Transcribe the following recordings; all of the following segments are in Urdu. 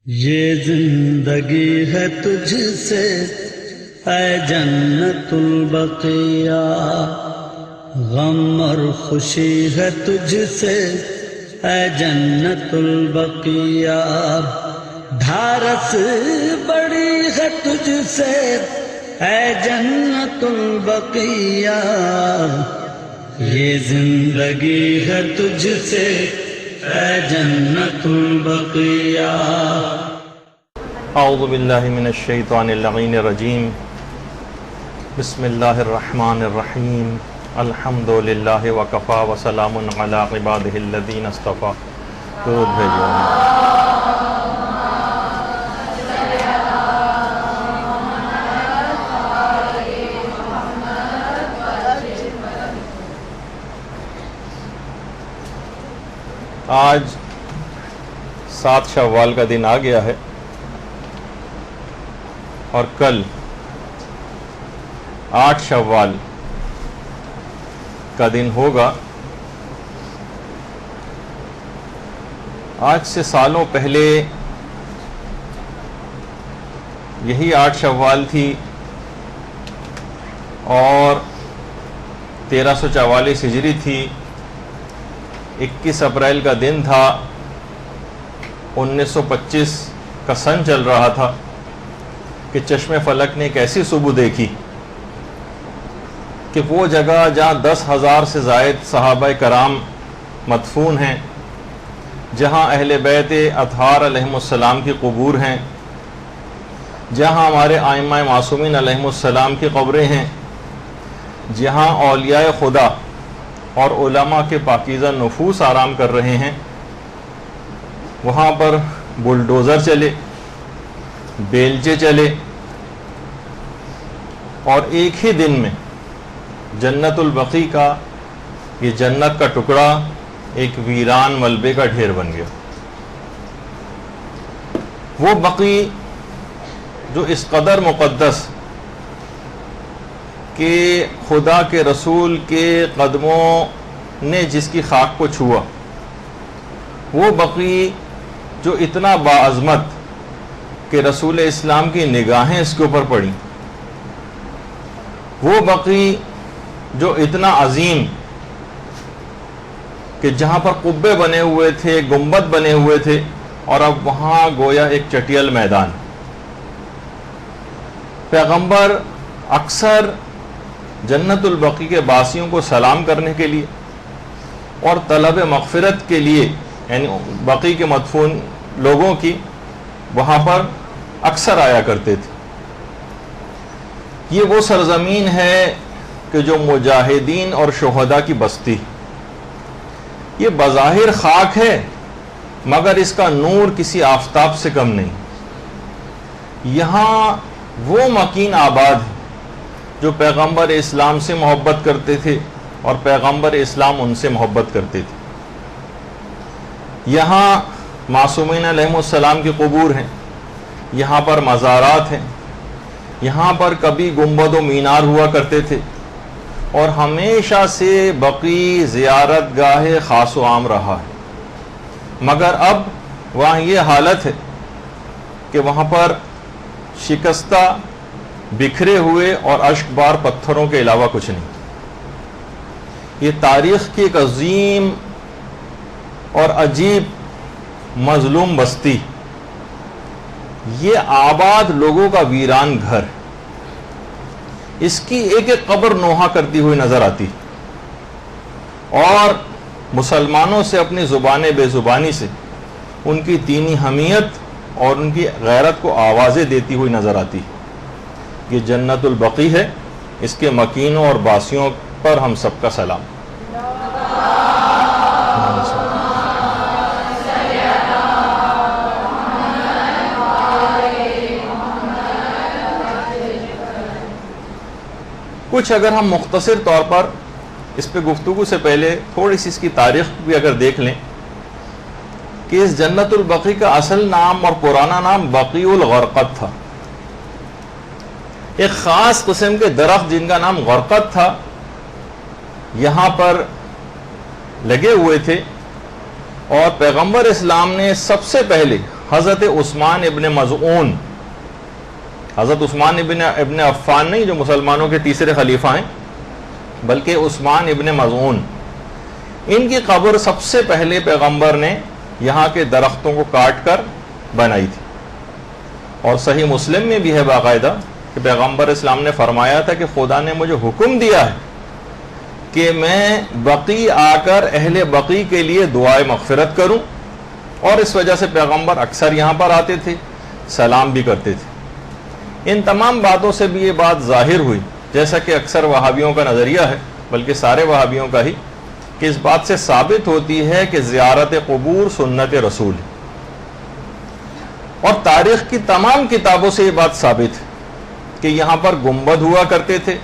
یہ زندگی ہے تجھ سے اے جنت البقیہ، غم اور خوشی ہے تجھ سے اے جنت البقیہ، ڈھارس بڑی ہے تجھ سے اے جنت البقیہ، یہ زندگی ہے تجھ سے اے جنت البقیہ۔ اعوذ باللہ من الشیطان اللعین الرجیم، بسم اللہ الرحمن الرحیم، الحمد للہ وکفا وسلام علی عبادہ الذین اصطفیٰ۔ درود بھیجو۔ آج 7 شوال کا دن آ گیا ہے اور کل 8 شوال کا دن ہوگا۔ آج سے سالوں پہلے یہی 8 شوال تھی اور 1344 ہجری تھی۔ 21 اپریل کا دن تھا، 1925 کا سن چل رہا تھا کہ چشم فلک نے ایک ایسی صبح دیکھی کہ وہ جگہ جہاں 10,000 سے زائد صحابہ کرام مدفون ہیں، جہاں اہل بیت اطہار علیہم السلام کی قبور ہیں، جہاں ہمارے ائمہ معصومین علیہم السلام کی قبریں ہیں، جہاں اولیاء خدا اور علماء کے پاکیزہ نفوس آرام کر رہے ہیں، وہاں پر بلڈوزر چلے، بیلچے چلے اور ایک ہی دن میں جنت البقیع کا یہ جنت کا ٹکڑا ایک ویران ملبے کا ڈھیر بن گیا۔ وہ بقیع جو اس قدر مقدس کہ خدا کے رسول کے قدموں نے جس کی خاک کو چھوا، وہ بقیع جو اتنا باعظمت کہ رسول اسلام کی نگاہیں اس کے اوپر پڑیں، وہ بقیع جو اتنا عظیم کہ جہاں پر قبے بنے ہوئے تھے، گنبد بنے ہوئے تھے، اور اب وہاں گویا ایک چٹیل میدان۔ پیغمبر اکثر جنت البقیع کے باسیوں کو سلام کرنے کے لیے اور طلب مغفرت کے لیے، یعنی بقیع کے مدفون لوگوں کی، وہاں پر اکثر آیا کرتے تھے۔ یہ وہ سرزمین ہے کہ جو مجاہدین اور شہداء کی بستی، یہ بظاہر خاک ہے مگر اس کا نور کسی آفتاب سے کم نہیں۔ یہاں وہ مکین آباد ہے جو پیغمبر اسلام سے محبت کرتے تھے اور پیغمبر اسلام ان سے محبت کرتے تھے۔ یہاں معصومین علیہم السلام کی قبور ہیں، یہاں پر مزارات ہیں، یہاں پر کبھی گنبد و مینار ہوا کرتے تھے، اور ہمیشہ سے بقیع زیارت گاہ خاص و عام رہا ہے۔ مگر اب وہاں یہ حالت ہے کہ وہاں پر شکستہ، بکھرے ہوئے اور اشک بار پتھروں کے علاوہ کچھ نہیں۔ یہ تاریخ کی ایک عظیم اور عجیب مظلوم بستی، یہ آباد لوگوں کا ویران گھر، اس کی ایک ایک قبر نوحہ کرتی ہوئی نظر آتی، اور مسلمانوں سے اپنی زبان بے زبانی سے ان کی دینی حمیت اور ان کی غیرت کو آوازیں دیتی ہوئی نظر آتی۔ یہ جنت البقیع ہے، اس کے مکینوں اور باسیوں پر ہم سب کا سلام۔ کچھ اگر ہم مختصر طور پر اس پہ گفتگو سے پہلے تھوڑی سی اس کی تاریخ بھی اگر دیکھ لیں کہ اس جنت البقیع کا اصل نام اور پرانا نام بقیع الغرقد تھا۔ ایک خاص قسم کے درخت جن کا نام غرقد تھا یہاں پر لگے ہوئے تھے، اور پیغمبر اسلام نے سب سے پہلے حضرت عثمان ابن مظعون، حضرت عثمان ابن عفان نہیں جو مسلمانوں کے تیسرے خلیفہ ہیں، بلکہ عثمان ابن مظعون، ان کی قبر سب سے پہلے پیغمبر نے یہاں کے درختوں کو کاٹ کر بنائی تھی. اور صحیح مسلم میں بھی ہے باقاعدہ کہ پیغمبر اسلام نے فرمایا تھا کہ خدا نے مجھے حکم دیا ہے کہ میں بقی آ کر اہل بقی کے لیے دعائے مغفرت کروں، اور اس وجہ سے پیغمبر اکثر یہاں پر آتے تھے، سلام بھی کرتے تھے. ان تمام باتوں سے بھی یہ بات ظاہر ہوئی، جیسا کہ اکثر وہابیوں کا نظریہ ہے، بلکہ سارے وہابیوں کا ہی، کہ اس بات سے ثابت ہوتی ہے کہ زیارت قبور سنت رسول ہے. اور تاریخ کی تمام کتابوں سے یہ بات ثابت ہے کہ یہاں پر گنبد ہوا کرتے تھے،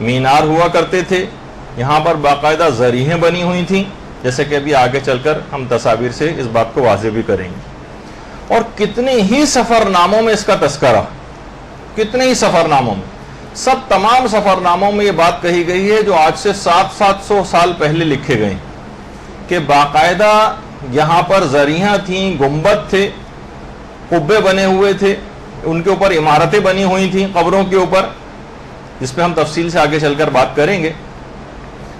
مینار ہوا کرتے تھے، یہاں پر باقاعدہ ذریحیں بنی ہوئی تھیں، جیسے کہ ابھی آگے چل کر ہم تصاویر سے اس بات کو واضح بھی کریں گے. اور کتنے ہی سفر ناموں میں اس کا تذکرہ، کتنے ہی سفر ناموں میں، سب تمام سفر ناموں میں یہ بات کہی گئی ہے جو آج سے 700 سال پہلے لکھے گئے کہ باقاعدہ یہاں پر ذریحیں تھیں، گنبد تھے، قبے بنے ہوئے تھے، ان کے اوپر عمارتیں بنی ہوئی تھیں قبروں کے اوپر، جس پہ ہم تفصیل سے آگے چل کر بات کریں گے.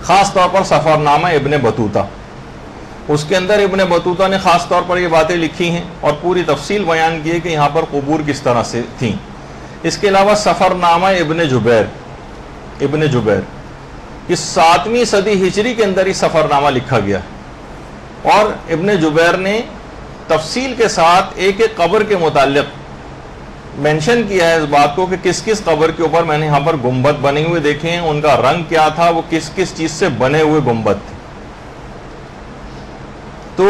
خاص طور پر سفر نامہ ابن بطوطہ، اس کے اندر ابن بطوطہ نے خاص طور پر یہ باتیں لکھی ہیں اور پوری تفصیل بیان کی ہے کہ یہاں پر قبور کس طرح سے تھیں. اس کے علاوہ سفر نامہ ابن جبیر اس 7ویں صدی ہجری کے اندر ہی سفر نامہ لکھا گیا، اور ابن جبیر نے تفصیل کے ساتھ ایک ایک قبر کے متعلق مینشن کیا ہے اس بات کو کہ کس کس قبر کے اوپر میں نے یہاں پر گنبد بنے ہوئے دیکھے ہیں، ان کا رنگ کیا تھا، وہ کس کس چیز سے بنے ہوئے گنبد تھے. تو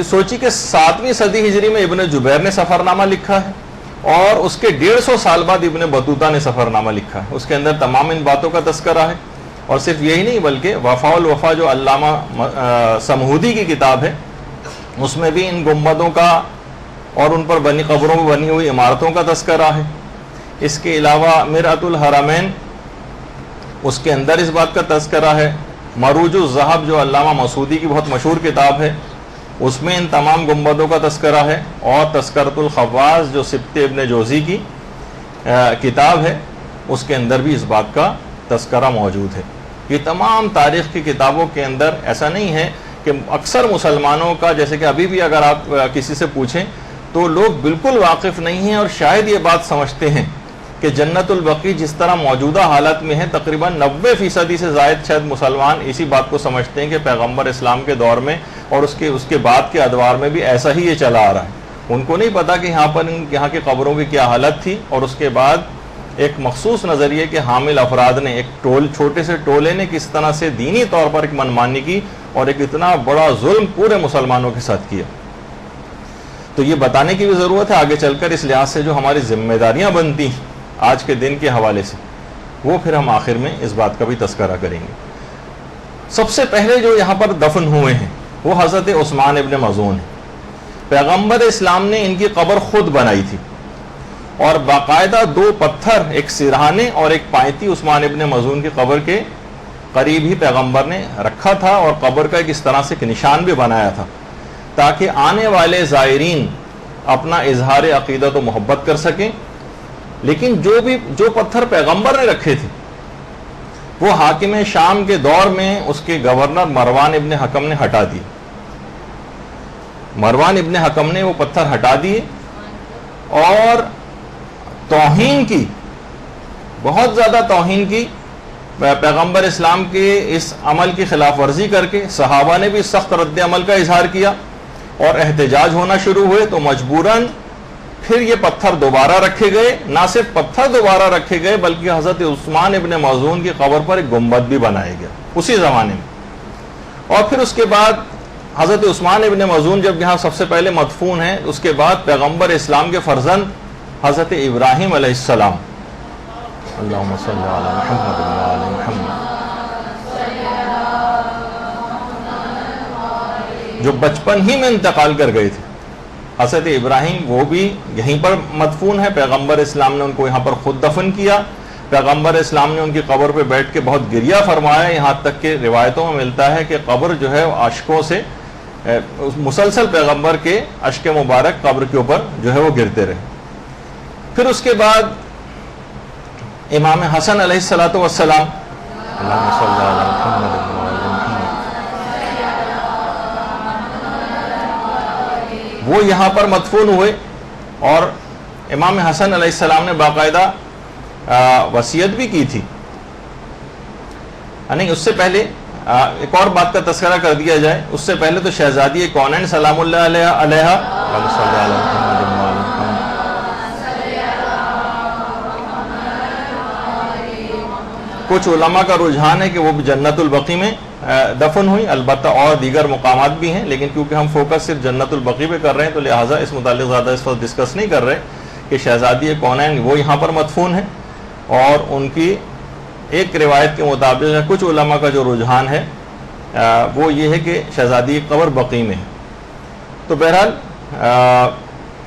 سوچی کہ 7ویں صدی ہجری میں ابن جبیر نے سفر نامہ لکھا ہے، اور اس کے 150 سال بعد ابن بطوطہ نے سفر نامہ لکھا ہے. اس کے اندر تمام ان باتوں کا تذکرہ ہے. اور صرف یہی نہیں بلکہ وفا الوفا جو علامہ سمہودی کی کتاب ہے، اس میں بھی ان گنبدوں کا اور ان پر بنی قبروں میں بنی ہوئی عمارتوں کا تذکرہ ہے. اس کے علاوہ مرعۃ الحرمین، اس کے اندر اس بات کا تذکرہ ہے. مروج الذہب جو علامہ مسعودی کی بہت مشہور کتاب ہے، اس میں ان تمام گنبدوں کا تذکرہ ہے. اور تذکرۃ الخواص جو سبط ابن جوزی کی کتاب ہے، اس کے اندر بھی اس بات کا تذکرہ موجود ہے. یہ تمام تاریخ کی کتابوں کے اندر ایسا نہیں ہے کہ اکثر مسلمانوں کا، جیسے کہ ابھی بھی اگر آپ کسی سے پوچھیں تو لوگ بالکل واقف نہیں ہیں، اور شاید یہ بات سمجھتے ہیں کہ جنت البقیع جس طرح موجودہ حالت میں ہے، تقریباً 90% سے زائد شاید مسلمان اسی بات کو سمجھتے ہیں کہ پیغمبر اسلام کے دور میں اور اس کے بعد کے ادوار میں بھی ایسا ہی یہ چلا آ رہا ہے. ان کو نہیں پتا کہ یہاں کی قبروں کی کیا حالت تھی. اور اس کے بعد ایک مخصوص نظریے کے حامل افراد نے، ایک چھوٹے سے ٹولے نے کس طرح سے دینی طور پر ایک منمانی کی اور ایک اتنا بڑا ظلم پورے مسلمانوں کے ساتھ کیا. تو یہ بتانے کی بھی ضرورت ہے آگے چل کر، اس لحاظ سے جو ہماری ذمہ داریاں بنتی ہیں آج کے دن کے حوالے سے، وہ پھر ہم آخر میں اس بات کا بھی تذکرہ کریں گے. سب سے پہلے جو یہاں پر دفن ہوئے ہیں وہ حضرت عثمان ابن مظعون ہیں. پیغمبر اسلام نے ان کی قبر خود بنائی تھی، اور باقاعدہ 2 پتھر، ایک سرہانے اور ایک پائتی، عثمان ابن مظعون کی قبر کے قریب ہی پیغمبر نے رکھا تھا، اور قبر کا اس طرح سے ایک نشان بھی بنایا تھا تاکہ آنے والے زائرین اپنا اظہار عقیدت و محبت کر سکیں. لیکن جو پتھر پیغمبر نے رکھے تھے وہ حاکم شام کے دور میں اس کے گورنر مروان ابن حکم نے ہٹا دیے. مروان ابن حکم نے وہ پتھر ہٹا دیے اور توہین کی، بہت زیادہ توہین کی، پیغمبر اسلام کے اس عمل کی خلاف ورزی کر کے. صحابہ نے بھی سخت رد عمل کا اظہار کیا اور احتجاج ہونا شروع ہوئے، تو مجبوراً پھر یہ پتھر دوبارہ رکھے گئے. نہ صرف پتھر دوبارہ رکھے گئے بلکہ حضرت عثمان ابن مظعون کی قبر پر ایک گنبد بھی بنایا گیا اسی زمانے میں. اور پھر اس کے بعد حضرت عثمان ابن مظعون جب یہاں سب سے پہلے مدفون ہیں، اس کے بعد پیغمبر اسلام کے فرزند حضرت ابراہیم علیہ السلام، اللہم صلی علی محمد و علی محمد، جو بچپن ہی میں انتقال کر گئے تھے. حضرت ابراہیم وہ بھی یہیں پر مدفون ہے. پیغمبر اسلام نے ان کو یہاں پر خود دفن کیا. پیغمبر اسلام نے ان کی قبر پہ بیٹھ کے بہت گریہ فرمایا، یہاں تک کہ روایتوں میں ملتا ہے کہ قبر جو ہے اشکوں سے مسلسل پیغمبر کے اشک مبارک قبر کے اوپر جو ہے وہ گرتے رہے۔ پھر اس کے بعد امام حسن علیہ الصلوۃ والسلام، اللہم صلی علی محمد وعلی محمد، وہ یہاں پر مدفون ہوئے، اور امام حسن علیہ السلام نے باقاعدہ وصیت بھی کی تھی۔ نہیں، اس سے پہلے ایک اور بات کا تذکرہ کر دیا جائے، اس سے پہلے تو شہزادی کونین سلام اللہ علیہ اللہم صلی علی محمد وعلی محمد، کچھ علماء کا رجحان ہے کہ وہ جنت البقیع میں دفن ہوئی، البتہ اور دیگر مقامات بھی ہیں، لیکن کیونکہ ہم فوکس صرف جنت البقیع پہ کر رہے ہیں تو لہٰذا اس متعلق زیادہ اس وقت ڈسکس نہیں کر رہے کہ شہزادی کونین وہ یہاں پر مدفون ہیں، اور ان کی ایک روایت کے مطابق کچھ علماء کا جو رجحان ہے وہ یہ ہے کہ شہزادی قبر بقیع میں ہے۔ تو بہرحال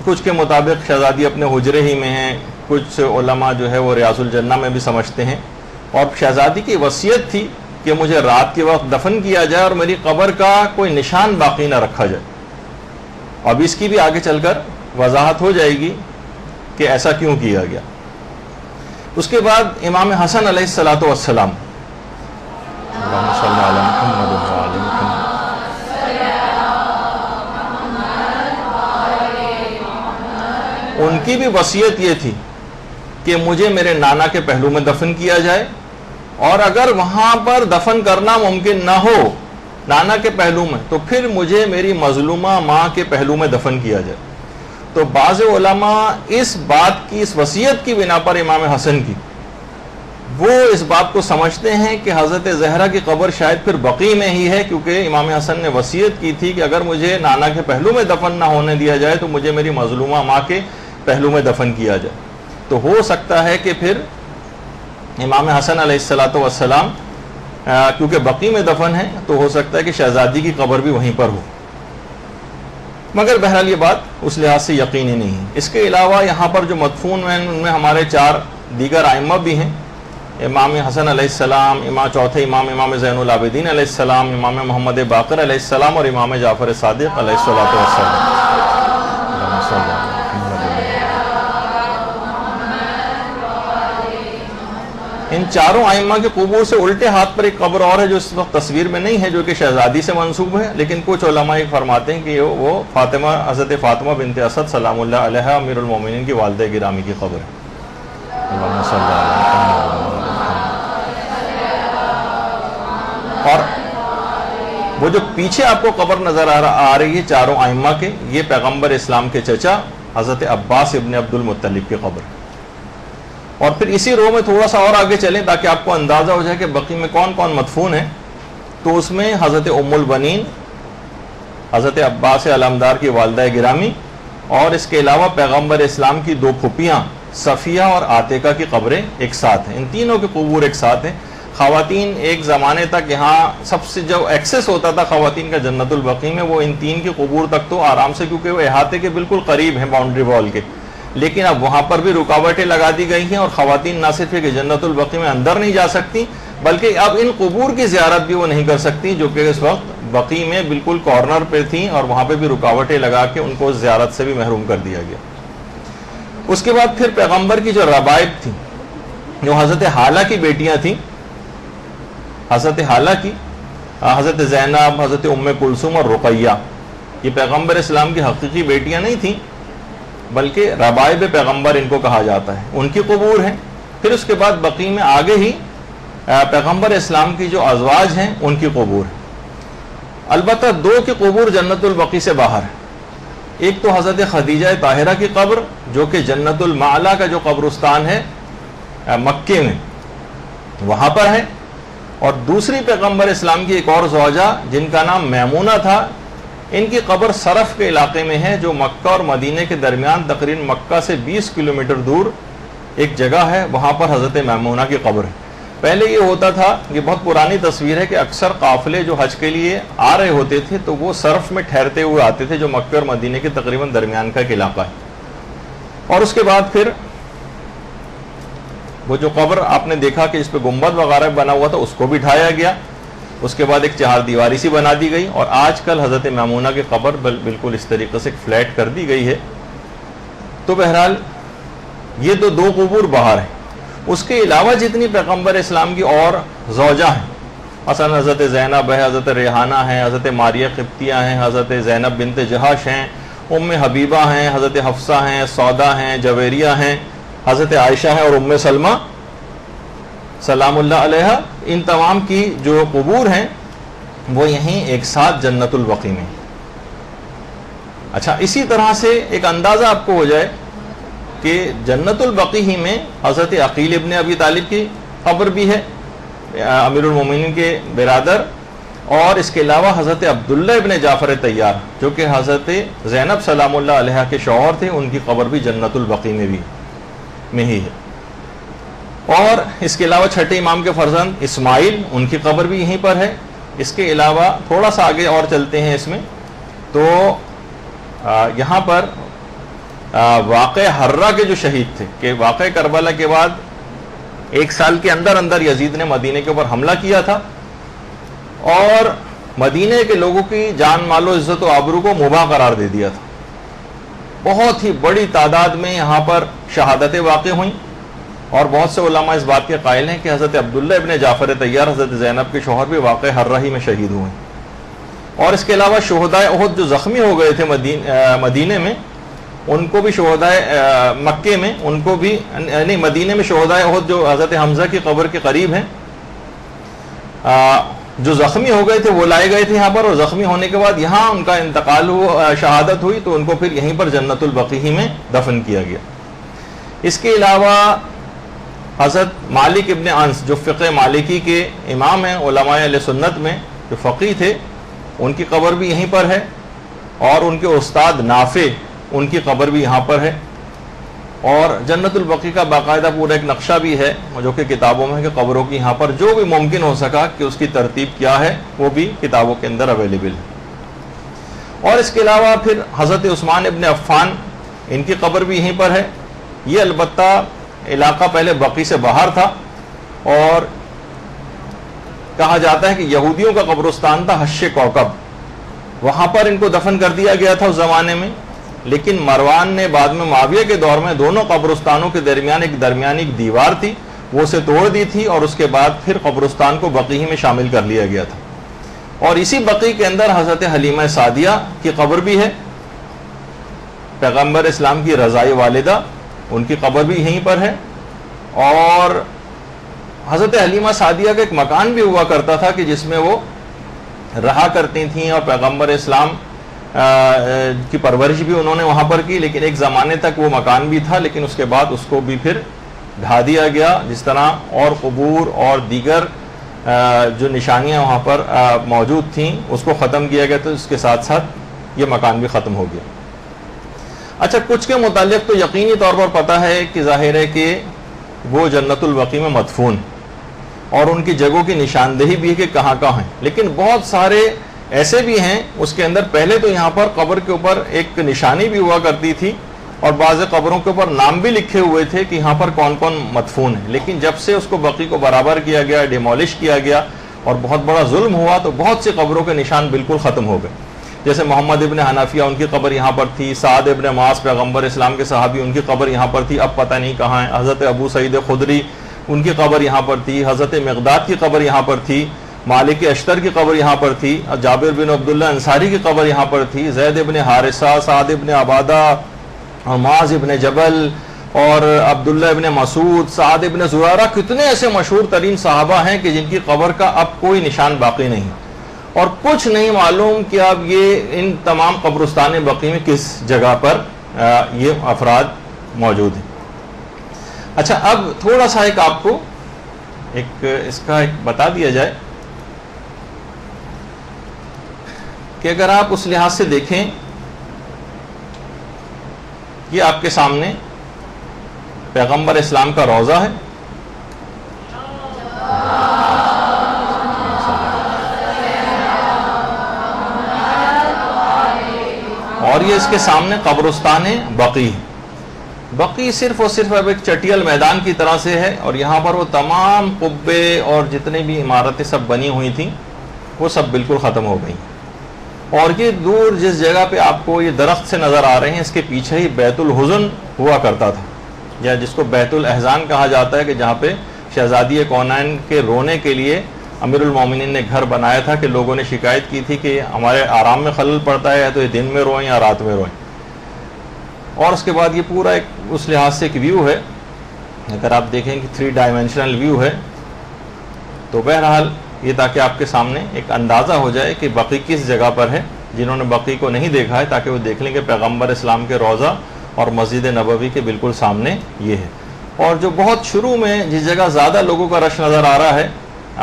کچھ کے مطابق شہزادی اپنے حجرے ہی میں ہیں، کچھ علماء جو ہے وہ ریاض الجنہ میں بھی سمجھتے ہیں، اور شہزادی کی وصیت تھی کہ مجھے رات کے وقت دفن کیا جائے اور میری قبر کا کوئی نشان باقی نہ رکھا جائے۔ اب اس کی بھی آگے چل کر وضاحت ہو جائے گی کہ ایسا کیوں کیا گیا۔ اس کے بعد امام حسن علیہ الصلوۃ والسلام، اللہم صلی علی محمد وعلی محمد، ان کی بھی وصیت یہ تھی کہ مجھے میرے نانا کے پہلو میں دفن کیا جائے، اور اگر وہاں پر دفن کرنا ممکن نہ ہو نانا کے پہلو میں تو پھر مجھے میری مظلومہ ماں کے پہلو میں دفن کیا جائے۔ تو بعض علماء اس بات کی، اس وصیت کی بنا پر امام حسن کی، وہ اس بات کو سمجھتے ہیں کہ حضرت زہرا کی قبر شاید پھر بقیع میں ہی ہے، کیونکہ امام حسن نے وصیت کی تھی کہ اگر مجھے نانا کے پہلو میں دفن نہ ہونے دیا جائے تو مجھے میری مظلومہ ماں کے پہلو میں دفن کیا جائے۔ تو ہو سکتا ہے کہ پھر امام حسن علیہ الصلوۃ والسلام کیونکہ بقیع میں دفن ہے تو ہو سکتا ہے کہ شہزادی کی قبر بھی وہیں پر ہو، مگر بہرحال یہ بات اس لحاظ سے یقینی نہیں ہے۔ اس کے علاوہ یہاں پر جو مدفون ہیں ان میں ہمارے 4 دیگر ائمہ بھی ہیں، امام حسن علیہ السلام، چوتھے امام زین العابدین علیہ السلام، امام محمد باقر علیہ السلام، اور امام جعفر صادق علیہ الصلوۃ والسلام۔ ان 4 ائمہ کے قبور سے الٹے ہاتھ پر ایک قبر اور ہے جو اس وقت تصویر میں نہیں ہے، جو کہ شہزادی سے منسوب ہے، لیکن کچھ علماء یہ فرماتے ہیں کہ وہ حضرت فاطمہ بنت اسد سلام اللہ علیہا امیر المومنین کی والدہ گرامی کی قبر ہے۔ اللہم صلی علی محمد۔ اور وہ جو پیچھے آپ کو قبر نظر آ رہی ہے 4 ائمہ کے، یہ پیغمبر اسلام کے چچا حضرت عباس ابن عبد المطلب کی قبر ہے۔ اور پھر اسی رو میں تھوڑا سا اور آگے چلیں تاکہ آپ کو اندازہ ہو جائے کہ بقیع میں کون کون مدفون ہیں، تو اس میں حضرت ام البنین، حضرت عباس علمدار کی والدہ گرامی، اور اس کے علاوہ پیغمبر اسلام کی 2 پھوپھیاں صفیہ اور عاتقہ کی قبریں ایک ساتھ ہیں۔ ان تینوں کے قبور ایک ساتھ ہیں۔ خواتین ایک زمانے تک یہاں سب سے جو ایکسس ہوتا تھا خواتین کا جنت البقیع میں، وہ ان 3 کی قبور تک تو آرام سے، کیونکہ وہ احاطے کے بالکل قریب ہیں باؤنڈری وال کے، لیکن اب وہاں پر بھی رکاوٹیں لگا دی گئی ہیں، اور خواتین نہ صرف کہ جنت البقیع میں اندر نہیں جا سکتی بلکہ اب ان قبور کی زیارت بھی وہ نہیں کر سکتی، جو کہ اس وقت بقیع میں بالکل کارنر پہ تھیں، اور وہاں پہ بھی رکاوٹیں لگا کے ان کو زیارت سے بھی محروم کر دیا گیا۔ اس کے بعد پھر پیغمبر کی جو ربائب تھیں، جو حضرت حالہ کی بیٹیاں تھیں، حضرت حالہ کی، حضرت زینب، حضرت ام کلثوم اور رقیہ، یہ پیغمبر اسلام کی حقیقی بیٹیاں نہیں تھیں بلکہ ربائب پیغمبر ان کو کہا جاتا ہے، ان کی قبور ہیں۔ پھر اس کے بعد بقیع میں آگے ہی پیغمبر اسلام کی جو ازواج ہیں ان کی قبور ہیں۔ البتہ 2 کی قبور جنت البقیع سے باہر ہے۔ ایک تو حضرت خدیجہ طاہرہ کی قبر جو کہ جنت المعلا کا جو قبرستان ہے مکے میں وہاں پر ہے، اور دوسری پیغمبر اسلام کی ایک اور زوجہ جن کا نام میمونہ تھا، ان کی قبر صرف کے علاقے میں ہے، جو مکہ اور مدینے کے درمیان تقریباً مکہ سے 20 کلومیٹر دور ایک جگہ ہے، وہاں پر حضرت میمونہ کی قبر ہے۔ پہلے یہ ہوتا تھا، یہ بہت پرانی تصویر ہے کہ اکثر قافلے جو حج کے لیے آ رہے ہوتے تھے تو وہ صرف میں ٹھہرتے ہوئے آتے تھے، جو مکہ اور مدینے کے تقریباً درمیان کا ایک علاقہ ہے۔ اور اس کے بعد پھر وہ جو قبر آپ نے دیکھا کہ اس پہ گنبد وغیرہ بنا ہوا تھا، اس کو بھی ڈھایا گیا، اس کے بعد ایک چہار دیواری سی بنا دی گئی، اور آج کل حضرت میمونہ کی قبر بالکل اس طریقے سے فلیٹ کر دی گئی ہے۔ تو بہرحال یہ تو دو قبور باہر ہیں۔ اس کے علاوہ جتنی پیغمبر اسلام کی اور زوجہ ہیں، مثلا حضرت زینب ہے، حضرت ریحانہ ہیں، حضرت ماریہ قبطیہ ہیں، حضرت زینب بنت جہش ہیں، ام حبیبہ ہیں، حضرت حفصہ ہیں، سودا ہیں، جویریہ ہیں، حضرت عائشہ ہیں، اور ام سلمہ سلام اللہ علیہ، ان تمام کی جو قبور ہیں وہ یہیں ایک ساتھ جنت البقیع میں۔ اچھا، اسی طرح سے ایک اندازہ آپ کو ہو جائے کہ جنت البقیع ہی میں حضرت عقیل ابن ابی طالب کی قبر بھی ہے، امیر المومنین کے برادر، اور اس کے علاوہ حضرت عبداللہ ابن جعفر طیار جو کہ حضرت زینب سلام اللہ علیہ کے شوہر تھے، ان کی قبر بھی جنت البقیع میں ہی ہے۔ اور اس کے علاوہ چھٹے امام کے فرزند اسماعیل، ان کی قبر بھی یہیں پر ہے۔ اس کے علاوہ تھوڑا سا آگے اور چلتے ہیں اس میں، تو یہاں پر واقع حرہ کے جو شہید تھے، کہ واقع کربلا کے بعد 1 سال کے اندر اندر یزید نے مدینے کے اوپر حملہ کیا تھا، اور مدینے کے لوگوں کی جان مال و عزت و آبرو کو مباح قرار دے دیا تھا۔ بہت ہی بڑی تعداد میں یہاں پر شہادتیں واقع ہوئیں، اور بہت سے علماء اس بات کے قائل ہیں کہ حضرت عبداللہ ابن جعفر طیار، حضرت زینب کے شوہر بھی واقع حرہ ہی میں شہید ہوئے۔ اور اس کے علاوہ شہدائے احد جو زخمی ہو گئے تھے مدینے میں، ان کو بھی شہدائے مکے میں، ان کو بھی نہیں، مدینے میں شہدائے احد جو حضرت حمزہ کی قبر کے قریب ہیں، جو زخمی ہو گئے تھے وہ لائے گئے تھے یہاں پر، اور زخمی ہونے کے بعد یہاں ان کا انتقال ہوا، شہادت ہوئی، تو ان کو پھر یہیں پر جنت البقیع ہی میں دفن کیا گیا۔ اس کے علاوہ حضرت مالک ابن انس جو فقہ مالکی کے امام ہیں، علماء اہل سنت میں جو فقیہ تھے، ان کی قبر بھی یہیں پر ہے، اور ان کے استاد نافع، ان کی قبر بھی یہاں پر ہے۔ اور جنت البقیع کا باقاعدہ پورا ایک نقشہ بھی ہے جو کہ کتابوں میں ہے، کہ قبروں کی یہاں پر جو بھی ممکن ہو سکا کہ اس کی ترتیب کیا ہے وہ بھی کتابوں کے اندر اویلیبل ہے۔ اور اس کے علاوہ پھر حضرت عثمان ابن عفان، ان کی قبر بھی یہیں پر ہے۔ یہ البتہ علاقہ پہلے بقیع سے باہر تھا، اور کہا جاتا ہے کہ یہودیوں کا قبرستان تھا حش کوکب، وہاں پر ان کو دفن کر دیا گیا تھا اس زمانے میں، لیکن مروان نے بعد میں معاویہ کے دور میں دونوں قبرستانوں کے درمیان ایک دیوار تھی، وہ اسے توڑ دی تھی، اور اس کے بعد پھر قبرستان کو بقیع میں شامل کر لیا گیا تھا۔ اور اسی بقیع کے اندر حضرت حلیمہ سعدیہ کی قبر بھی ہے، پیغمبر اسلام کی رضائی والدہ، ان کی قبر بھی یہیں پر ہے۔ اور حضرت حلیمہ سعدیہ کا ایک مکان بھی ہوا کرتا تھا کہ جس میں وہ رہا کرتی تھیں، اور پیغمبر اسلام کی پرورش بھی انہوں نے وہاں پر کی، لیکن ایک زمانے تک وہ مکان بھی تھا، لیکن اس کے بعد اس کو بھی پھر ڈھا دیا گیا، جس طرح اور قبور اور دیگر جو نشانیاں وہاں پر موجود تھیں اس کو ختم کیا گیا، تو اس کے ساتھ ساتھ یہ مکان بھی ختم ہو گیا۔ اچھا، کچھ کے متعلق تو یقینی طور پر پتہ ہے کہ ظاہر ہے کہ وہ جنت البقیع میں مدفون، اور ان کی جگہوں کی نشاندہی بھی ہے کہ کہاں کہاں ہیں، لیکن بہت سارے ایسے بھی ہیں اس کے اندر پہلے تو یہاں پر قبر کے اوپر ایک نشانی بھی ہوا کرتی تھی، اور بعض قبروں کے اوپر نام بھی لکھے ہوئے تھے کہ یہاں پر کون کون مدفون ہیں، لیکن جب سے اس کو بقیع کو برابر کیا گیا، ڈیمولش کیا گیا، اور بہت بڑا ظلم ہوا، تو بہت سی قبروں کے نشان بالکل ختم ہو گئے۔ جیسے محمد ابن حنفیہ، ان کی قبر یہاں پر تھی، سعد ابن معاذ پیغمبر اسلام کے صحابی، ان کی قبر یہاں پر تھی، اب پتہ نہیں کہاں ہے۔ حضرت ابو سعید خدری، ان کی قبر یہاں پر تھی، حضرت مقداد کی قبر یہاں پر تھی، مالک اشتر کی قبر یہاں پر تھی، جابر بن عبداللہ انصاری کی قبر یہاں پر تھی، زید ابن حارثہ، سعد ابن عبادہ، معاذ ابن جبل، اور عبداللہ ابن مسعود، سعد ابن زرارہ، کتنے ایسے مشہور ترین صحابہ ہیں کہ جن کی قبر کا اب کوئی نشان باقی نہیں، اور کچھ نہیں معلوم کہ اب یہ ان تمام قبرستان بقیع میں کس جگہ پر یہ افراد موجود ہیں۔ اچھا، اب تھوڑا سا ایک آپ کو اس کا ایک بتا دیا جائے کہ اگر آپ اس لحاظ سے دیکھیں، یہ آپ کے سامنے پیغمبر اسلام کا روضہ ہے، اور یہ اس کے سامنے قبرستان بقیع۔ بقیع صرف اور صرف اب ایک چٹیل میدان کی طرح سے ہے، اور یہاں پر وہ تمام قبے اور جتنے بھی عمارتیں سب بنی ہوئی تھیں، وہ سب بالکل ختم ہو گئی. اور یہ دور جس جگہ پہ آپ کو یہ درخت سے نظر آ رہے ہیں، اس کے پیچھے ہی بیت الحزن ہوا کرتا تھا، یا جس کو بیت الاحزان کہا جاتا ہے، کہ جہاں پہ شہزادی کونین کے رونے کے لیے امیر المومنین نے گھر بنایا تھا، کہ لوگوں نے شکایت کی تھی کہ ہمارے آرام میں خلل پڑتا ہے، یا تو یہ دن میں روئیں یا رات میں روئیں. اور اس کے بعد یہ پورا ایک اس لحاظ سے ایک ویو ہے، اگر آپ دیکھیں کہ 3 ڈائمینشنل ویو ہے. تو بہرحال یہ تاکہ آپ کے سامنے ایک اندازہ ہو جائے کہ بقی کس جگہ پر ہے. جنہوں نے بقی کو نہیں دیکھا ہے تاکہ وہ دیکھ لیں کہ پیغمبر اسلام کے روضہ اور مسجد نبوی کے بالکل سامنے یہ ہے. اور جو بہت شروع میں جس جگہ زیادہ لوگوں کا رش نظر آ رہا ہے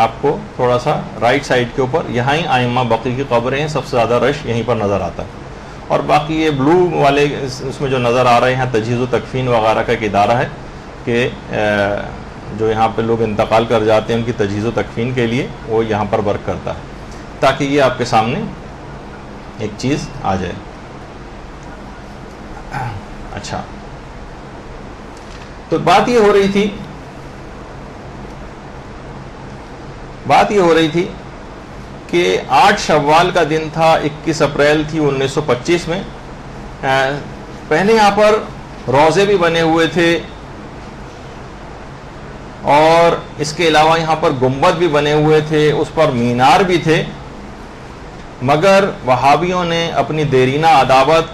آپ کو تھوڑا سا رائٹ سائڈ کے اوپر، یہاں ہی ائمہ بقی کی قبریں ہیں، سب سے زیادہ رش یہیں پر نظر آتا ہے. اور باقی یہ بلو والے اس میں جو نظر آ رہے ہیں تجہیز و تکفین وغیرہ کا ایک ادارہ ہے، کہ جو یہاں پہ لوگ انتقال کر جاتے ہیں ان کی تجہیز و تکفین کے لیے وہ یہاں پر ورک کرتا ہے، تاکہ یہ آپ کے سامنے ایک چیز آ جائے. اچھا، تو بات یہ ہو رہی تھی کہ 8 شوال کا دن تھا، 21 اپریل تھی 1925 میں. پہلے یہاں پر روضے بھی بنے ہوئے تھے، اور اس کے علاوہ یہاں پر گنبد بھی بنے ہوئے تھے، اس پر مینار بھی تھے، مگر وہابیوں نے اپنی دیرینہ عداوت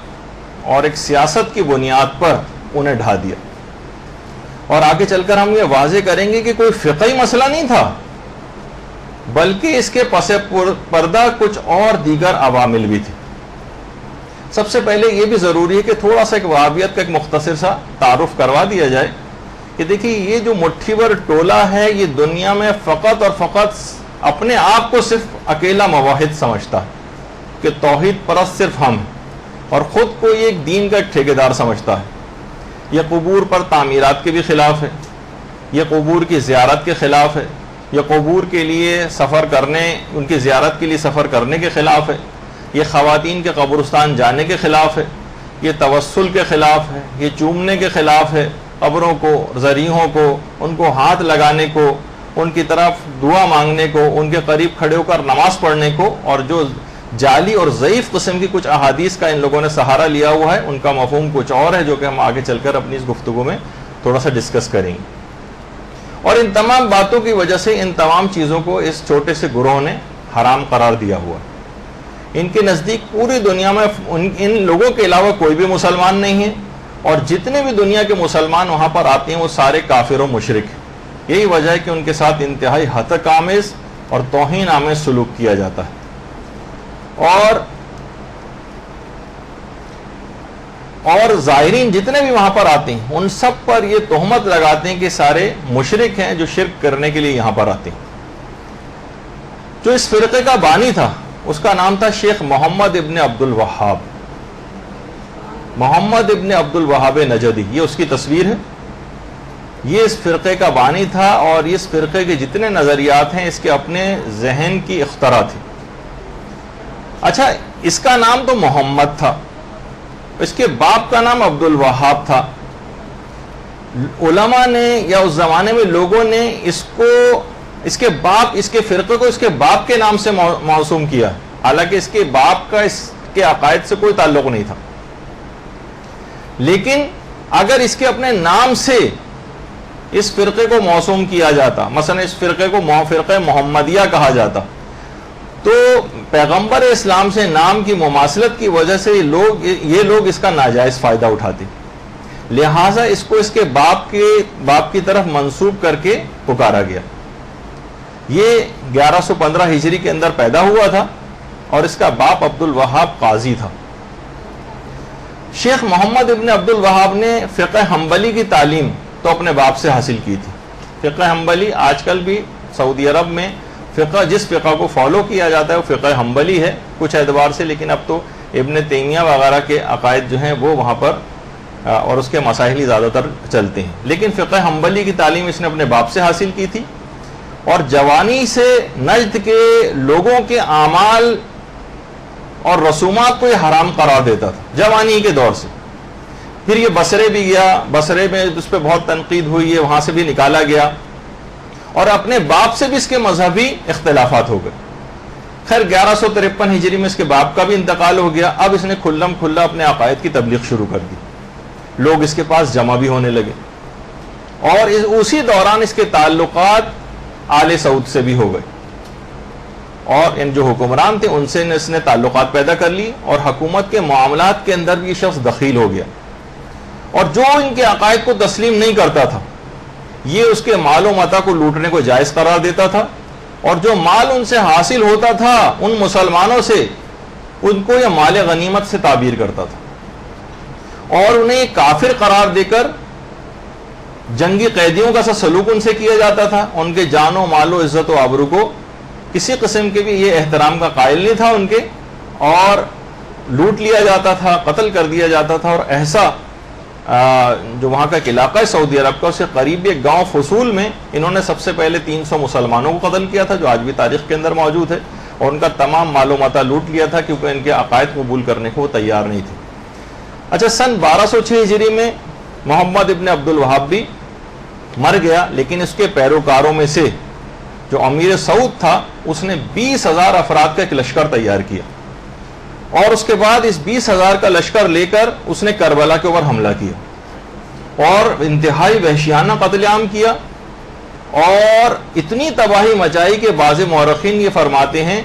اور ایک سیاست کی بنیاد پر انہیں ڈھا دیا. اور آگے چل کر ہم یہ واضح کریں گے کہ کوئی فقہی مسئلہ نہیں تھا، بلکہ اس کے پس پردہ کچھ اور دیگر عوامل بھی تھے. سب سے پہلے یہ بھی ضروری ہے کہ تھوڑا سا ایک وہابیت کا ایک مختصر سا تعارف کروا دیا جائے کہ دیکھیے یہ جو مٹھی بھر ٹولہ ہے یہ دنیا میں فقط اور فقط اپنے آپ کو صرف اکیلا موحد سمجھتا ہے کہ توحید پرست صرف ہم، اور خود کو یہ ایک دین کا ایک ٹھیکیدار سمجھتا ہے. یہ قبور پر تعمیرات کے بھی خلاف ہے، یہ قبور کی زیارت کے خلاف ہے، یہ قبور کے لیے سفر کرنے، ان کی زیارت کے لیے سفر کرنے کے خلاف ہے، یہ خواتین کے قبرستان جانے کے خلاف ہے، یہ توسل کے خلاف ہے، یہ چومنے کے خلاف ہے، قبروں کو، ذریحوں کو، ان کو ہاتھ لگانے کو، ان کی طرف دعا مانگنے کو، ان کے قریب کھڑے ہو کر نماز پڑھنے کو. اور جو جعلی اور ضعیف قسم کی کچھ احادیث کا ان لوگوں نے سہارا لیا ہوا ہے، ان کا مفہوم کچھ اور ہے، جو کہ ہم آگے چل کر اپنی اس گفتگو میں تھوڑا سا ڈسکس کریں گے. اور ان تمام باتوں کی وجہ سے ان تمام چیزوں کو اس چھوٹے سے گروہ نے حرام قرار دیا ہوا. ان کے نزدیک پوری دنیا میں ان لوگوں کے علاوہ کوئی بھی مسلمان نہیں ہے، اور جتنے بھی دنیا کے مسلمان وہاں پر آتے ہیں وہ سارے کافر و مشرک ہیں. یہی وجہ ہے کہ ان کے ساتھ انتہائی ہتک آمیز اور توہین آمیز سلوک کیا جاتا ہے. اور زائرین جتنے بھی وہاں پر آتے ہیں ان سب پر یہ تہمت لگاتے ہیں کہ سارے مشرک ہیں جو شرک کرنے کے لیے یہاں پر آتے ہیں. جو اس فرقے کا بانی تھا اس کا نام تھا شیخ محمد ابن عبد الوہاب. محمد ابن عبد الوہاب نجدی، یہ اس کی تصویر ہے. یہ اس فرقے کا بانی تھا، اور اس فرقے کے جتنے نظریات ہیں اس کے اپنے ذہن کی اختراع تھی. اچھا، اس کا نام تو محمد تھا، اس کے باپ کا نام عبد الوہاب تھا. علماء نے یا اس زمانے میں لوگوں نے اس کے فرقے کو اس کے باپ کے نام سے موسوم کیا، حالانکہ اس کے باپ کا اس کے عقائد سے کوئی تعلق نہیں تھا. لیکن اگر اس کے اپنے نام سے اس فرقے کو موسوم کیا جاتا، مثلا اس فرقے کو فرقہ محمدیہ کہا جاتا، تو پیغمبر اسلام سے نام کی مماثلت کی وجہ سے یہ لوگ اس کا ناجائز فائدہ اٹھاتے، لہٰذا اس کو اس کے باپ کی طرف منسوب کر کے پکارا گیا. یہ 1115 ہجری کے اندر پیدا ہوا تھا، اور اس کا باپ عبد الوہاب قاضی تھا. شیخ محمد ابن عبد الوہاب نے فقہ حنبلی کی تعلیم تو اپنے باپ سے حاصل کی تھی. فقہ حنبلی آج کل بھی سعودی عرب میں جس فقہ کو فالو کیا جاتا ہے وہ فقہ حنبلی ہے کچھ اعتبار سے، لیکن اب تو ابن تیمیہ وغیرہ کے عقائد جو ہیں وہ وہاں پر اور اس کے مسائل ہی زیادہ تر چلتے ہیں. لیکن فقہ حنبلی کی تعلیم اس نے اپنے باپ سے حاصل کی تھی، اور جوانی سے نجد کے لوگوں کے اعمال اور رسومات کو یہ حرام قرار دیتا تھا جوانی کے دور سے. پھر یہ بصرے بھی گیا، بصرے میں اس پہ بہت تنقید ہوئی ہے، وہاں سے بھی نکالا گیا، اور اپنے باپ سے بھی اس کے مذہبی اختلافات ہو گئے. خیر 1153 ہجری میں اس کے باپ کا بھی انتقال ہو گیا. اب اس نے کھلم کھلا اپنے عقائد کی تبلیغ شروع کر دی. لوگ اس کے پاس جمع بھی ہونے لگے اور اسی دوران اس کے تعلقات آل سعود سے بھی ہو گئے اور ان جو حکمران تھے ان سے اس نے تعلقات پیدا کر لی اور حکومت کے معاملات کے اندر بھی یہ شخص دخیل ہو گیا. اور جو ان کے عقائد کو تسلیم نہیں کرتا تھا یہ اس کے مال و متاع کو لوٹنے کو جائز قرار دیتا تھا اور جو مال ان سے حاصل ہوتا تھا ان مسلمانوں سے ان کو یہ مال غنیمت سے تعبیر کرتا تھا اور انہیں کافر قرار دے کر جنگی قیدیوں کا سا سلوک ان سے کیا جاتا تھا. ان کے جان و مال و عزت و آبرو کو کسی قسم کے بھی یہ احترام کا قائل نہیں تھا ان کے اور لوٹ لیا جاتا تھا, قتل کر دیا جاتا تھا. اور ایسا جو وہاں کا ایک علاقہ ہے سعودی عرب کا, اس سے قریب ایک گاؤں فصول میں انہوں نے سب سے پہلے 300 مسلمانوں کو قتل کیا تھا جو آج بھی تاریخ کے اندر موجود ہے اور ان کا تمام مال و متاع لوٹ لیا تھا کیونکہ ان کے عقائد قبول کرنے کو وہ تیار نہیں تھے. اچھا, سن 1206 ہجری میں محمد ابن عبد الوہاب بھی مر گیا لیکن اس کے پیروکاروں میں سے جو امیر سعود تھا اس نے 20,000 افراد کا ایک لشکر تیار کیا اور اس کے بعد اس 20,000 کا لشکر لے کر اس نے کربلا کے اوپر حملہ کیا اور انتہائی وحشیانہ قتل عام کیا اور اتنی تباہی مچائی کہ بعض مورخین یہ فرماتے ہیں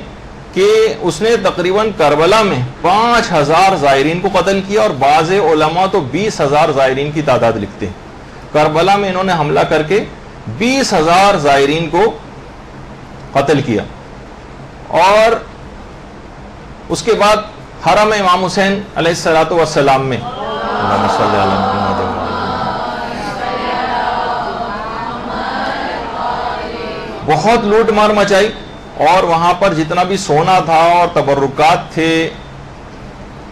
کہ اس نے تقریباً کربلا میں 5,000 زائرین کو قتل کیا اور بعض علماء تو 20,000 زائرین کی تعداد لکھتے ہیں. کربلا میں انہوں نے حملہ کر کے 20,000 زائرین کو قتل کیا اور اس کے بعد حرم امام حسین علیہ الصلوۃ والسلام میں بہت لوٹ مار مچائی اور وہاں پر جتنا بھی سونا تھا اور تبرکات تھے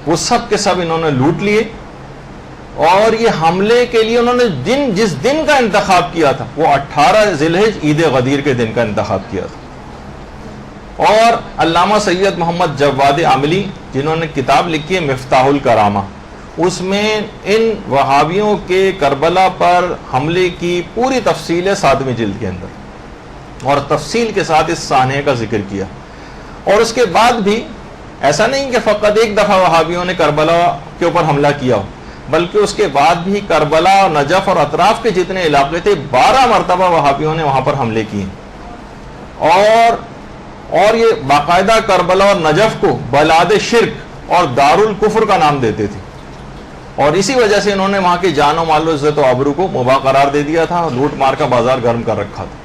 وہ سب کے سب انہوں نے لوٹ لیے اور یہ حملے کے لیے انہوں نے جس دن کا انتخاب کیا تھا وہ 18 ذی الحجہ عید غدیر کے دن کا انتخاب کیا تھا. اور علامہ سید محمد جواد عاملی جنہوں نے کتاب لکھی ہے مفتاح الکرامہ اس میں ان وہابیوں کے کربلا پر حملے کی پوری تفصیل ہے 7ویں جلد کے اندر اور تفصیل کے ساتھ اس سانحے کا ذکر کیا. اور اس کے بعد بھی ایسا نہیں کہ فقط ایک دفعہ وہابیوں نے کربلا کے اوپر حملہ کیا ہو بلکہ اس کے بعد بھی کربلا اور نجف اور اطراف کے جتنے علاقے تھے 12 مرتبہ وہابیوں نے وہاں پر حملے کیے اور یہ باقاعدہ کربلا اور نجف کو بلاد شرک اور دارالکفر کا نام دیتے تھے اور اسی وجہ سے انہوں نے وہاں کے جان و مال و عزت و آبرو کو مباح قرار دے دیا تھا اور لوٹ مار کا بازار گرم کر رکھا تھا.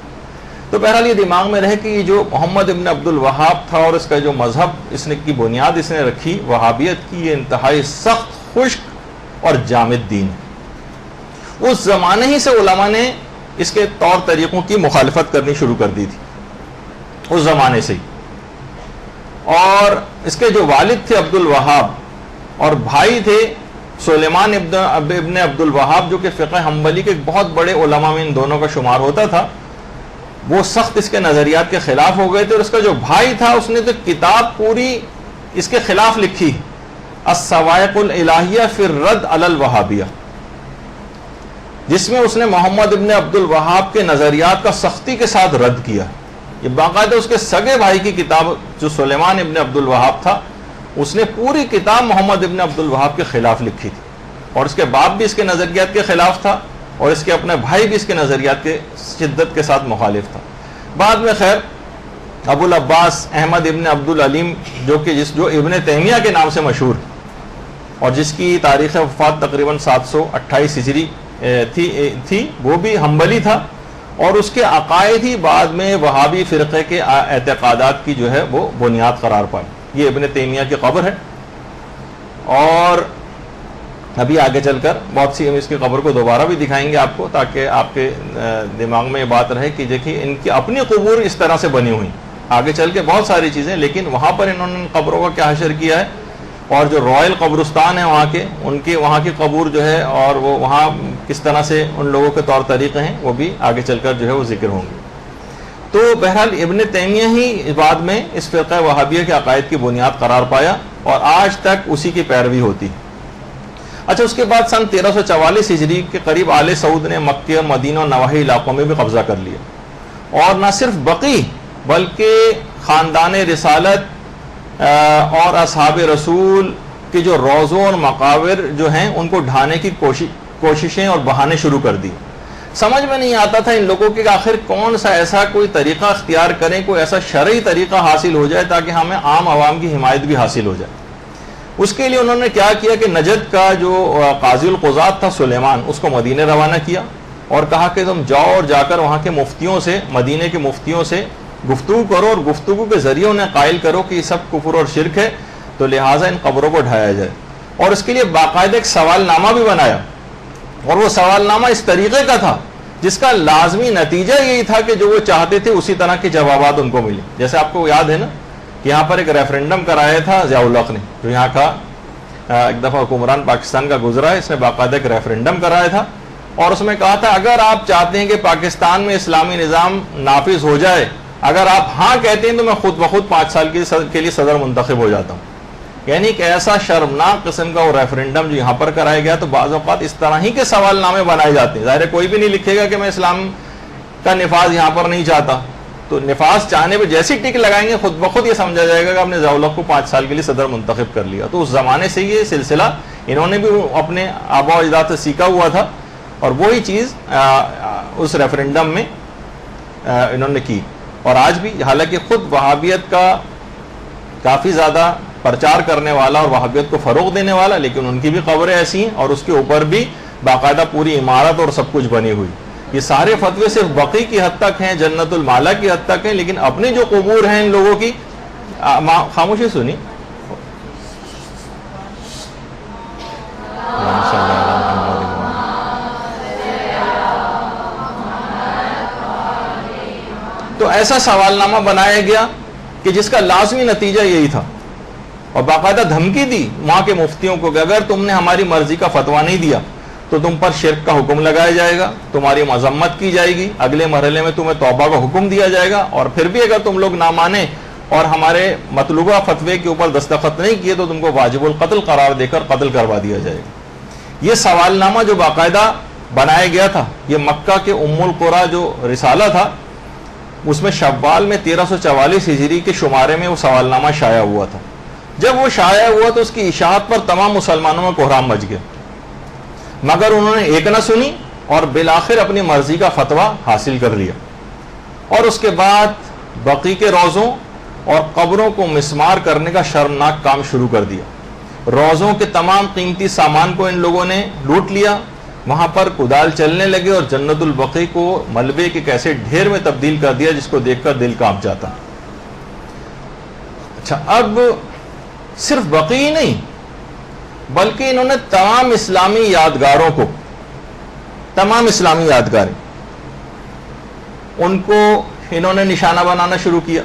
تو بہرحال یہ دماغ میں رہے کہ یہ جو محمد ابن عبد الوہاب تھا اور اس کا جو مذہب اس نے کی بنیاد اس نے رکھی وہابیت کی, یہ انتہائی سخت خشک اور جامد دین. اس زمانے ہی سے علماء نے اس کے طور طریقوں کی مخالفت کرنی شروع کر دی تھی اس زمانے سے ہی. اور اس کے جو والد تھے عبد الوہاب اور بھائی تھے سلیمان ابن عبد الوہاب جو کہ فقہ حنبلی کے بہت بڑے علماء میں ان دونوں کا شمار ہوتا تھا, وہ سخت اس کے نظریات کے خلاف ہو گئے تھے. اور اس کا جو بھائی تھا اس نے تو کتاب پوری اس کے خلاف لکھی الصواعق الالہیہ فی الرد علی الوہابیہ جس میں اس نے محمد ابن عبد الوہاب کے نظریات کا سختی کے ساتھ رد کیا. یہ باقاعدہ اس کے سگے بھائی کی کتاب جو سلیمان ابن عبد الوہاب تھا اس نے پوری کتاب محمد ابن عبد الوہاب کے خلاف لکھی تھی اور اس کے باپ بھی اس کے نظریات کے خلاف تھا اور اس کے اپنے بھائی بھی اس کے نظریات کے شدت کے ساتھ مخالف تھا. بعد میں خیر ابو العباس احمد ابن عبد العلیم جو ابن تیمیہ کے نام سے مشہور اور جس کی تاریخ وفات تقریباً 728 ہجری تھی, وہ بھی حنبلی تھا اور اس کے عقائد ہی بعد میں وہابی فرقے کے اعتقادات کی جو ہے وہ بنیاد قرار پائے. یہ ابن تیمیہ کی قبر ہے اور ابھی آگے چل کر بہت سی ہم اس کی قبر کو دوبارہ بھی دکھائیں گے آپ کو تاکہ آپ کے دماغ میں یہ بات رہے کہ دیکھیے ان کی اپنی قبور اس طرح سے بنی ہوئی. آگے چل کے بہت ساری چیزیں, لیکن وہاں پر انہوں نے قبروں کا کیا حشر کیا ہے اور جو رائل قبرستان ہے وہاں کے ان کے وہاں کی قبور جو ہے اور وہ وہاں کس طرح سے ان لوگوں کے طور طریقے ہیں وہ بھی آگے چل کر جو ہے وہ ذکر ہوں گے. تو بہرحال ابن تیمیہ ہی بعد میں اس فرقہ وہابیہ کے عقائد کی بنیاد قرار پایا اور آج تک اسی کی پیروی ہوتی. اچھا, اس کے بعد سن 1344 ہجری کے قریب آل سعود نے مکہ اور مدینہ اور نواحی علاقوں میں بھی قبضہ کر لیا اور نہ صرف بقیع بلکہ خاندان رسالت اور اصحاب رسول کے جو روضوں اور مقابر جو ہیں ان کو ڈھانے کی کوششیں اور بہانے شروع کر دی. سمجھ میں نہیں آتا تھا ان لوگوں کے کہ آخر کون سا ایسا کوئی طریقہ اختیار کریں, کوئی ایسا شرعی طریقہ حاصل ہو جائے تاکہ ہمیں عام عوام کی حمایت بھی حاصل ہو جائے. اس کے لیے انہوں نے کیا کیا کہ نجد کا جو قاضی القضات تھا سلیمان, اس کو مدینے روانہ کیا اور کہا کہ تم جاؤ اور جا کر وہاں کے مفتیوں سے, مدینے کے مفتیوں سے گفتگو کرو اور گفتگو کے ذریعے انہیں قائل کرو کہ یہ سب کفر اور شرک ہے, تو لہٰذا ان قبروں کو ڈھایا جائے. اور اس کے لیے باقاعدہ ایک سوال نامہ بھی بنایا, اور وہ سوال نامہ اس طریقے کا تھا جس کا لازمی نتیجہ یہی تھا کہ جو وہ چاہتے تھے اسی طرح کے جوابات ان کو ملے. جیسے آپ کو یاد ہے نا کہ یہاں پر ایک ریفرنڈم کرایا تھا ضیاء الحق نے, جو یہاں کا ایک دفعہ حکمران پاکستان کا گزرا ہے, اس نے باقاعدہ ایک ریفرنڈم کرایا تھا اور اس میں کہا تھا اگر آپ چاہتے ہیں کہ پاکستان میں اسلامی نظام نافذ ہو جائے, اگر آپ ہاں کہتے ہیں تو میں خود بخود 5 سال کے لیے صدر منتخب ہو جاتا ہوں. یعنی ایک ایسا شرمناک قسم کا وہ ریفرنڈم جو یہاں پر کرایا گیا. تو بعض اوقات اس طرح ہی کے سوال نامے بنائے جاتے ہیں. ظاہر ہے کوئی بھی نہیں لکھے گا کہ میں اسلام کا نفاذ یہاں پر نہیں چاہتا, تو نفاذ چاہنے پہ جیسی ٹک لگائیں گے خود بخود یہ سمجھا جائے گا کہ آپ نے ضیاء الحق کو 5 سال کے لیے صدر منتخب کر لیا. تو اس زمانے سے یہ سلسلہ انہوں نے بھی اپنے آباء و اجداد سے سیکھا ہوا تھا, اور وہی چیز اس ریفرنڈم میں انہوں نے کی. اور آج بھی حالانکہ خود وہابیت کا کافی زیادہ پرچار کرنے والا اور وہابیت کو فروغ دینے والا, لیکن ان کی بھی قبریں ایسی ہیں اور اس کے اوپر بھی باقاعدہ پوری عمارت اور سب کچھ بنی ہوئی. یہ سارے فتوے صرف بقی کی حد تک ہیں, جنت المالا کی حد تک ہیں, لیکن اپنے جو قبور ہیں ان لوگوں کی خاموشی سنی. تو ایسا سوال نامہ بنایا گیا کہ جس کا لازمی نتیجہ یہی تھا, اور باقاعدہ دھمکی دی وہاں کے مفتیوں کو کہ اگر تم نے ہماری مرضی کا فتویٰ نہیں دیا تو تم پر شرک کا حکم لگایا جائے گا, تمہاری مذمت کی جائے گی, اگلے مرحلے میں تمہیں توبہ کا حکم دیا جائے گا, اور پھر بھی اگر تم لوگ نہ مانیں اور ہمارے مطلوبہ فتوے کے اوپر دستخط نہیں کیے تو تم کو واجب القتل قرار دے کر قتل کروا دیا جائے گا. یہ سوال نامہ جو باقاعدہ بنایا گیا تھا, یہ مکہ کے ام القریٰ جو رسالہ تھا اس میں شوال میں 1344 ہجری کے شمارے میں وہ سوال نامہ شائع ہوا تھا. جب وہ شائع ہوا تو اس کی اشاعت پر تمام مسلمانوں میں کوہرام مچ گیا, مگر انہوں نے ایک نہ سنی اور بالآخر اپنی مرضی کا فتویٰ حاصل کر لیا. اور اس کے بعد بقی کے روضوں اور قبروں کو مسمار کرنے کا شرمناک کام شروع کر دیا. روضوں کے تمام قیمتی سامان کو ان لوگوں نے لوٹ لیا, وہاں پر کدال چلنے لگے اور جنت البقیع کو ملبے کے کیسے ڈھیر میں تبدیل کر دیا جس کو دیکھ کر دل کانپ جاتا. اچھا, اب صرف بقیع نہیں بلکہ انہوں نے تمام اسلامی یادگاروں کو, تمام اسلامی یادگاریں ان کو انہوں نے نشانہ بنانا شروع کیا.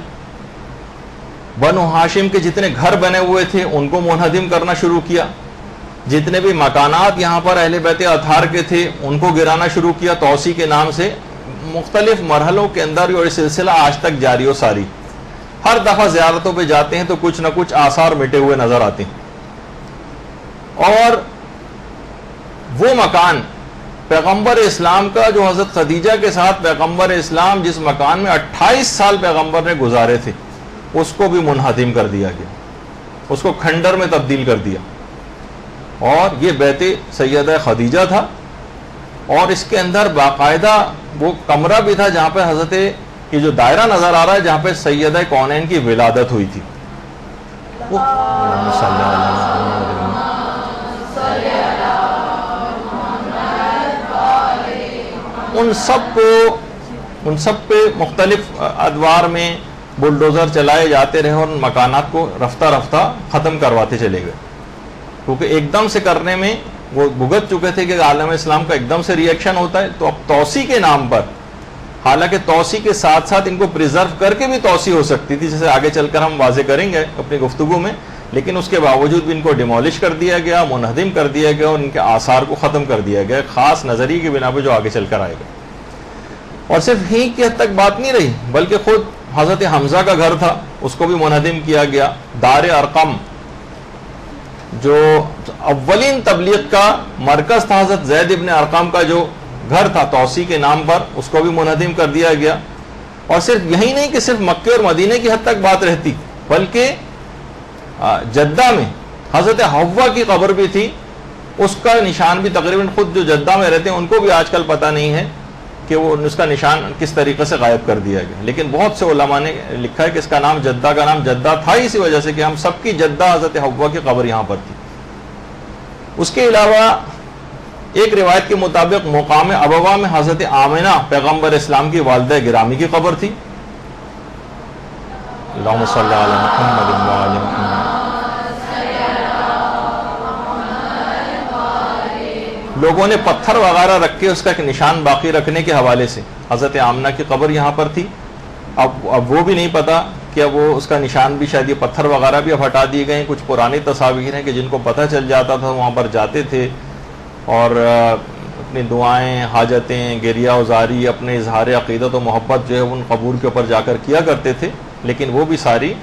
بنو ہاشم کے جتنے گھر بنے ہوئے تھے ان کو منہدم کرنا شروع کیا, جتنے بھی مکانات یہاں پر اہل بیت اطہار کے تھے ان کو گرانا شروع کیا توسیع کے نام سے. مختلف مرحلوں کے اندر یہ سلسلہ آج تک جاری و ساری. ہر دفعہ زیارتوں پہ جاتے ہیں تو کچھ نہ کچھ آثار مٹے ہوئے نظر آتے ہیں. اور وہ مکان پیغمبر اسلام کا جو حضرت خدیجہ کے ساتھ پیغمبر اسلام جس مکان میں 28 سال پیغمبر نے گزارے تھے اس کو بھی منہدم کر دیا گیا, اس کو کھنڈر میں تبدیل کر دیا. اور یہ بیت سیدہ خدیجہ تھا, اور اس کے اندر باقاعدہ وہ کمرہ بھی تھا جہاں پہ حضرت یہ جو دائرہ نظر آ رہا ہے جہاں پہ سیدہ کونین کی ولادت ہوئی تھی. ان سب پہ مختلف ادوار میں بلڈوزر چلائے جاتے رہے اور ان مکانات کو رفتہ رفتہ ختم کرواتے چلے گئے, کیونکہ ایک دم سے کرنے میں وہ بھگت چکے تھے کہ عالم اسلام کا ایک دم سے ری ایکشن ہوتا ہے. تو اب توسیع کے نام پر, حالانکہ توسیع کے ساتھ ساتھ ان کو پریزرو کر کے بھی توسیع ہو سکتی تھی جیسے آگے چل کر ہم واضح کریں گے اپنی گفتگو میں, لیکن اس کے باوجود بھی ان کو ڈیمولش کر دیا گیا, منہدم کر دیا گیا اور ان کے آثار کو ختم کر دیا گیا خاص نظریے کی بنا پہ جو آگے چل کر آئے گا. اور صرف ہی کی حد تک بات نہیں رہی بلکہ خود حضرت حمزہ کا گھر تھا اس کو بھی منہدم کیا گیا. دار ارقم جو اولین تبلیغ کا مرکز تھا, حضرت زید ابن ارقم کا جو گھر تھا توسیع کے نام پر, اس کو بھی منہدم کر دیا گیا. اور صرف یہی نہیں کہ صرف مکے اور مدینے کی حد تک بات رہتی، بلکہ جدہ میں حضرت حوا کی قبر بھی تھی، اس کا نشان بھی تقریباً خود جو جدہ میں رہتے ہیں ان کو بھی آج کل پتہ نہیں ہے کہ وہ اس کا نشان کس طریقے سے غائب کر دیا گیا، لیکن بہت سے علماء نے لکھا ہے کہ اس کا نام جدہ تھا اسی وجہ سے کہ ہم سب کی جدہ حضرت حوا کی قبر یہاں پر تھی۔ اس کے علاوہ ایک روایت کے مطابق مقام ابوا میں حضرت آمنہ پیغمبر اسلام کی والدہ گرامی کی قبر تھی۔ اللہم صلی علی محمد و علی محمد۔ لوگوں نے پتھر وغیرہ رکھ کے اس کا ایک نشان باقی رکھنے کے حوالے سے حضرت آمنہ کی قبر یہاں پر تھی۔ اب وہ بھی نہیں پتا کہ اب وہ اس کا نشان بھی شاید یہ پتھر وغیرہ بھی اب ہٹا دیے گئے ہیں۔ کچھ پرانی تصاویر ہیں کہ جن کو پتہ چل جاتا تھا وہاں پر جاتے تھے اور اپنی دعائیں، حاجتیں، گریہ وزاری، اپنے اظہار عقیدت و محبت جو ہے ان قبور کے اوپر جا کر کیا کرتے تھے، لیکن وہ بھی ساری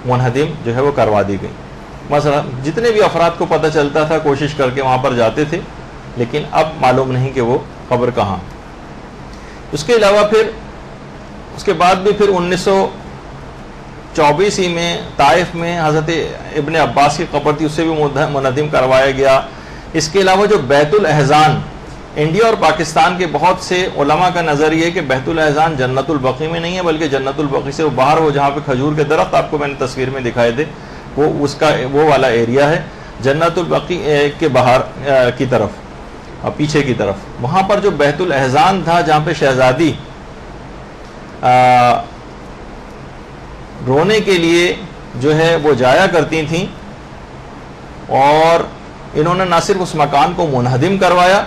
منہدم جو ہے وہ کروا دی گئی۔ مثلا جتنے بھی افراد کو پتہ چلتا تھا کوشش کر کے وہاں پر جاتے تھے، لیکن اب معلوم نہیں کہ وہ قبر کہاں۔ اس کے علاوہ پھر اس کے بعد بھی پھر 1924 میں طائف میں حضرت ابن عباس کی قبر تھی، اسے بھی منہدم کروایا گیا۔ اس کے علاوہ جو بیت الاحزان، انڈیا اور پاکستان کے بہت سے علماء کا نظریہ ہے کہ بیت الاحزان جنت البقیع میں نہیں ہے، بلکہ جنت البقیع سے باہر وہ جہاں پہ کھجور کے درخت آپ کو میں نے تصویر میں دکھائے تھے وہ اس کا وہ والا ایریا ہے، جنت البقیع کے باہر کی طرف اور پیچھے کی طرف، وہاں پر جو بیت الاحزان تھا جہاں پہ شہزادی رونے کے لیے جو ہے وہ جایا کرتی تھیں، اور انہوں نے نہ صرف اس مکان کو منہدم کروایا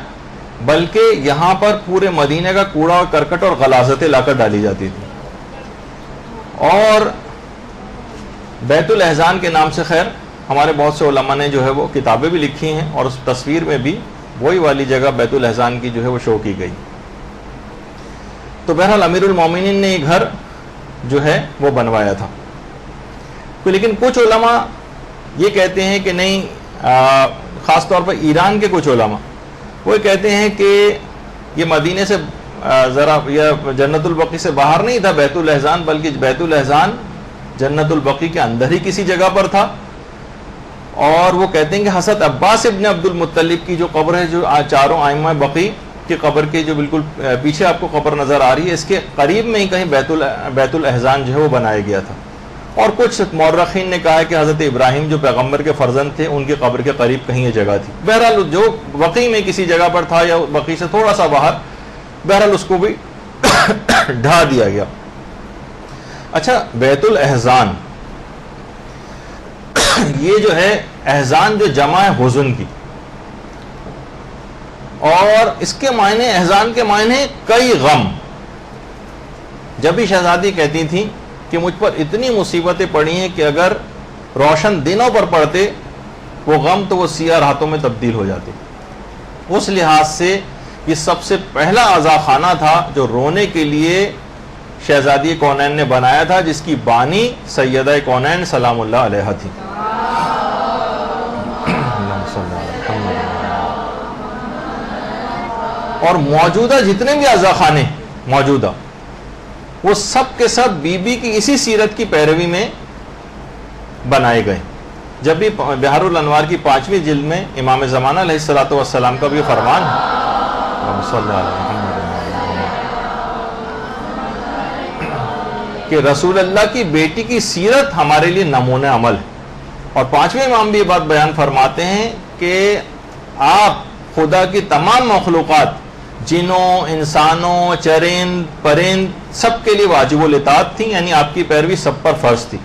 بلکہ یہاں پر پورے مدینے کا کوڑا اور کرکٹ اور غلاظتیں لا کر ڈالی جاتی تھی۔ اور بیت الاحزان کے نام سے خیر ہمارے بہت سے علماء نے جو ہے وہ کتابیں بھی لکھی ہیں، اور اس تصویر میں بھی وہی والی جگہ بیت الاحزان کی جو ہے وہ شو کی گئی۔ تو بہرحال امیر المومنین نے یہ گھر جو ہے وہ بنوایا تھا، لیکن کچھ علماء یہ کہتے ہیں کہ نہیں، خاص طور پر ایران کے کچھ علماء وہ کہتے ہیں کہ یہ مدینے سے ذرا یا جنت البقیع سے باہر نہیں تھا بیت الاحزان، بلکہ بیت الاحزان جنت البقیع کے اندر ہی کسی جگہ پر تھا۔ اور وہ کہتے ہیں کہ حضرت عباس ابن عبد المطلب کی جو قبر ہے، جو چاروں ائمہ بقیع کی قبر کے جو بالکل پیچھے آپ کو قبر نظر آ رہی ہے، اس کے قریب میں ہی کہیں بیت الاحزان جو ہے وہ بنایا گیا تھا۔ اور کچھ مورخین نے کہا ہے کہ حضرت ابراہیم جو پیغمبر کے فرزند تھے ان کی قبر کے قریب کہیں یہ جگہ تھی۔ بہرحال جو بقیع میں کسی جگہ پر تھا یا بقیع سے تھوڑا سا باہر، بہرحال اس کو بھی ڈھا دیا گیا۔ اچھا، بیت الاحزان یہ جو ہے احزان جو جمع ہے حزن کی، اور اس کے معنی احزان کے معنی کئی غم۔ جب بھی شہزادی کہتی تھیں کہ مجھ پر اتنی مصیبتیں پڑی ہیں کہ اگر روشن دنوں پر پڑتے وہ غم تو وہ سیاہ راتوں میں تبدیل ہو جاتے، اس لحاظ سے یہ سب سے پہلا عزاخانہ تھا جو رونے کے لیے شہزادی کونین نے بنایا تھا، جس کی بانی سیدہ کونین سلام اللہ علیہا تھی۔ اور موجودہ جتنے بھی عزاخانے موجودہ وہ سب کے سب بی بی کی اسی سیرت کی پیروی میں بنائے گئے۔ جب بھی بحر الانوار کی 5ویں جلد میں امام زمانہ علیہ الصلوۃ والسلام کا بھی فرمان کہ رسول اللہ کی بیٹی کی سیرت ہمارے لیے نمونہ عمل ہے، اور 5ویں امام بھی یہ بات بیان فرماتے ہیں کہ آپ خدا کی تمام مخلوقات، جنوں، انسانوں، چرند، پرند، سب کے لیے واجب الاطاعت تھی، یعنی آپ کی پیروی سب پر فرض تھی۔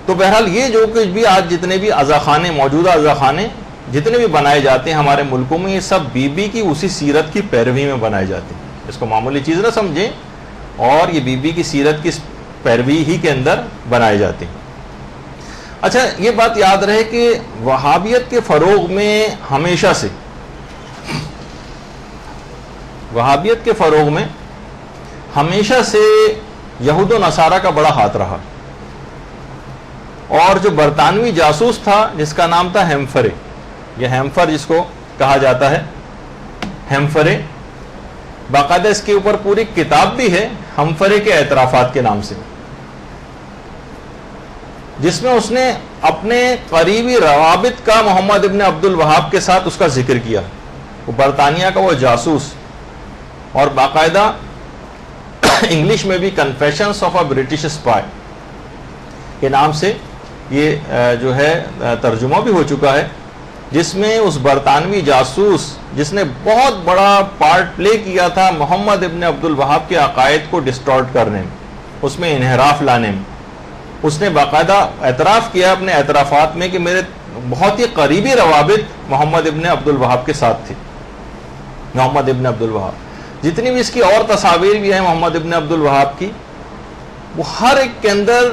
تو بہرحال یہ جو کچھ بھی آج جتنے بھی عزاخانے، موجودہ عزاخانے جتنے بھی بنائے جاتے ہیں ہمارے ملکوں میں، یہ سب بی بی کی اسی سیرت کی پیروی میں بنائے جاتے ہیں۔ اس کو معمولی چیز نہ سمجھیں، اور یہ بی بی کی سیرت کی پیروی ہی کے اندر بنائے جاتے ہیں۔ اچھا، یہ بات یاد رہے کہ وہابیت کے فروغ میں ہمیشہ سے یہود و نصارہ کا بڑا ہاتھ رہا، اور جو برطانوی جاسوس تھا جس کا نام تھا ہیمفرے، یہ ہیمفر جس کو کہا جاتا ہے، ہیمفرے، باقاعدہ اس کے اوپر پوری کتاب بھی ہے، ہمفرے کے اعترافات کے نام سے، جس میں اس نے اپنے قریبی روابط کا محمد ابن عبد الوہاب کے ساتھ اس کا ذکر کیا. وہ برطانیہ کا وہ جاسوس، اور باقاعدہ انگلش میں بھی confessions of a British spy کے نام سے یہ جو ہے ترجمہ بھی ہو چکا ہے، جس میں اس برطانوی جاسوس جس نے بہت بڑا پارٹ پلے کیا تھا محمد ابن عبد الوہاب کے عقائد کو ڈسٹارٹ کرنے میں، اس میں انحراف لانے میں، اس نے باقاعدہ اعتراف کیا اپنے اعترافات میں کہ میرے بہت ہی قریبی روابط محمد ابن عبد الوہاب کے ساتھ تھے. محمد ابن عبد الوہاب، جتنی بھی اس کی اور تصاویر بھی ہیں محمد ابن عبد الوہاب کی، وہ ہر ایک کے اندر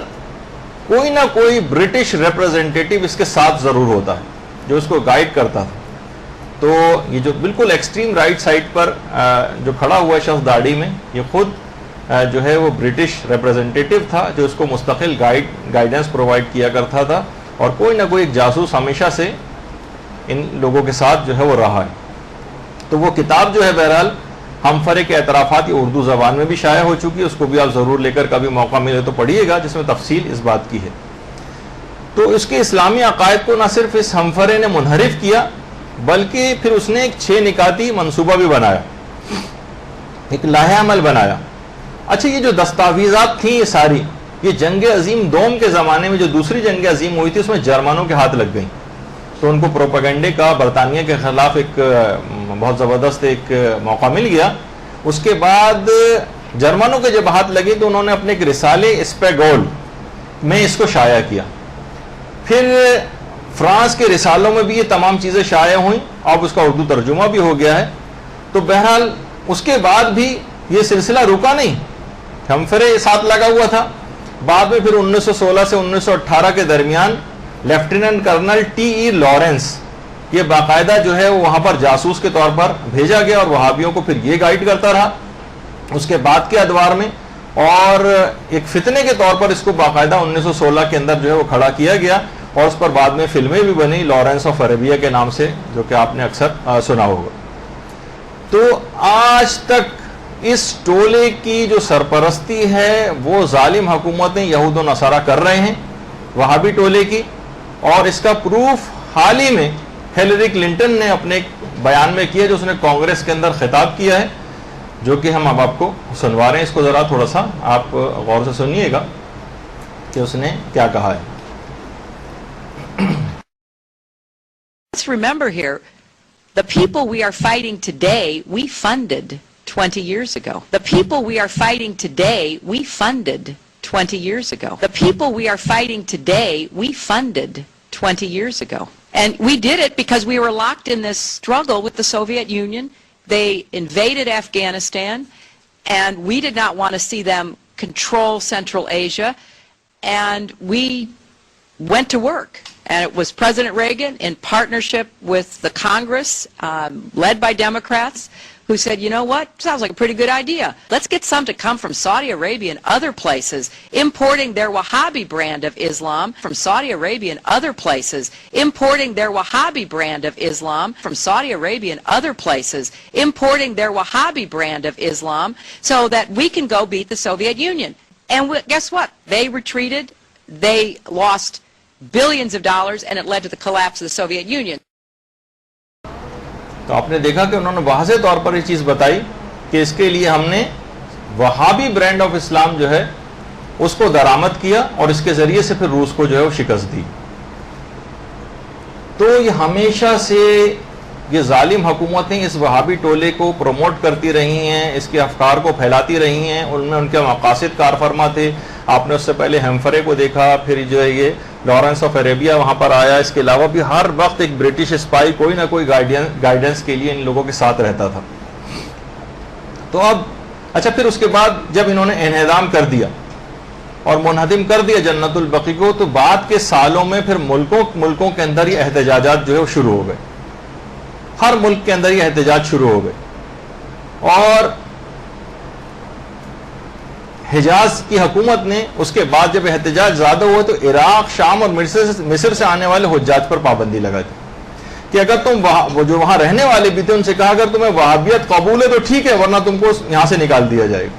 کوئی نہ کوئی برٹش ریپرزینٹیٹیو اس کے ساتھ ضرور ہوتا ہے جو اس کو گائیڈ کرتا تھا. تو یہ جو بالکل ایکسٹریم رائٹ سائڈ پر جو کھڑا ہوا ہے شخص داڑھی میں، یہ خود جو ہے وہ برٹش ریپرزینٹیٹیو تھا جو اس کو مستقل گائیڈنس پرووائڈ کیا کرتا تھا، اور کوئی نہ کوئی ایک جاسوس ہمیشہ سے ان لوگوں کے ساتھ جو ہے وہ رہا ہے. تو وہ کتاب جو ہے بہرحال ہمفرے کے اعترافات، یہ اردو زبان میں بھی شائع ہو چکی ہے، اس کو بھی آپ ضرور لے کر کبھی موقع ملے تو پڑھیے گا، جس میں تفصیل اس بات کی ہے. تو اس کے اسلامی عقائد کو نہ صرف اس ہمفرے نے منحرف کیا، بلکہ پھر اس نے ایک 6 نکاتی منصوبہ بھی بنایا، ایک لاہ عمل بنایا. اچھا، یہ جو دستاویزات تھیں یہ ساری، یہ جنگ عظیم دوم کے زمانے میں جو دوسری جنگ عظیم ہوئی تھی اس میں جرمنوں کے ہاتھ لگ گئیں، تو ان کو پروپیگنڈے کا برطانیہ کے خلاف ایک بہت زبردست ایک موقع مل گیا. اس کے بعد جرمنوں کے جب ہاتھ لگے تو انہوں نے اپنے ایک رسالے اسپیگول میں اس کو شائع کیا. پھر فرانس کے رسالوں میں بھی یہ تمام چیزیں شائع ہوئیں، اب اس کا اردو ترجمہ بھی ہو گیا ہے. تو بہرحال اس کے بعد بھی یہ سلسلہ رکا نہیں، ہمفرے ساتھ لگا ہوا تھا. بعد میں پھر 1916 سے 1918 کے درمیان lieutenant colonel T E Lawrence یہ باقاعدہ جو ہے وہ وہاں پر جاسوس کے طور پر بھیجا گیا، اور وہابیوں کو پھر یہ گائیڈ کرتا رہا اس کے بعد کے ادوار میں، اور ایک فتنے کے طور پر اس کو باقاعدہ 1916 کے اندر جو ہے وہ کھڑا کیا گیا، اور اس پر بعد میں فلمیں بھی بنی لارنس آف عربیہ کے نام سے، جو کہ آپ نے اکثر سنا ہوگا. تو آج تک اس ٹولے کی جو سرپرستی ہے وہ ظالم حکومتیں یہود و نصارہ کر رہے ہیں، وہابی ٹولے کی. اور اس کا پروف حال ہی میں ہیلری کلنٹن نے اپنے ایک بیان میں کیا جو اس نے کانگریس کے اندر خطاب کیا ہے، جو کہ ہم اب آپ کو سنوا رہے ہیں. اس کو ذرا تھوڑا سا آپ غور سے سنیے گا کہ اس نے کیا کہا ہے. Let's remember here, the people we are fighting today, we funded 20 years ago. The people we are fighting today, we funded 20 years ago. The people we are fighting today, we funded 20 years ago. And we did it because we were locked in this struggle with the Soviet Union. They invaded Afghanistan, and we did not want to see them control Central Asia. And we went to work. And it was President Reagan, in partnership with the Congress, led by Democrats, who said, you know what, sounds like a pretty good idea. Let's get some to come from Saudi Arabia and other places, importing their Wahhabi brand of Islam from Saudi Arabia and other places, importing their Wahhabi brand of Islam from Saudi Arabia and other places, importing their Wahhabi brand of Islam so that we can go beat the Soviet Union. And guess what? They retreated. They lost billions of dollars, and it led to the collapse of the Soviet Union. تو آپ نے دیکھا کہ انہوں نے واضح طور پر یہ چیز بتائی کہ اس کے لیے ہم نے وہابی برانڈ آف اسلام جو ہے اس کو درآمد کیا، اور اس کے ذریعے سے پھر روس کو جو ہے وہ شکست دی. تو یہ ہمیشہ سے یہ ظالم حکومتیں اس وہابی ٹولے کو پروموٹ کرتی رہی ہیں، اس کے افکار کو پھیلاتی رہی ہیں. ان میں ان کے مقاصد کار فرما تھے. آپ نے اس سے پہلے ہیمفرے کو دیکھا، پھر جو ہے یہ لارنس آف عربیہ وہاں پر آیا. اس کے علاوہ بھی ہر وقت ایک برٹش اسپائی کوئی نہ کوئی گائیڈنس کے لیے ان لوگوں کے ساتھ رہتا تھا. تو اب اچھا، پھر اس کے بعد جب انہوں نے انہدام کر دیا اور منہدم کر دیا جنت البقیع کو، تو بعد کے سالوں میں پھر ملکوں کے اندر یہ احتجاجات جو ہے وہ شروع ہو گئے. ہر ملک کے اندر یہ احتجاج شروع ہو گئے. اور حجاز کی حکومت نے اس کے بعد جب احتجاج زیادہ ہوئے تو عراق، شام اور مصر سے آنے والے حجاج پر پابندی لگا دی کہ اگر تم وہ جو وہاں رہنے والے بھی تھے ان سے کہا اگر تمہیں وہابیت قبول ہے تو ٹھیک ہے، ورنہ تم کو یہاں سے نکال دیا جائے گا.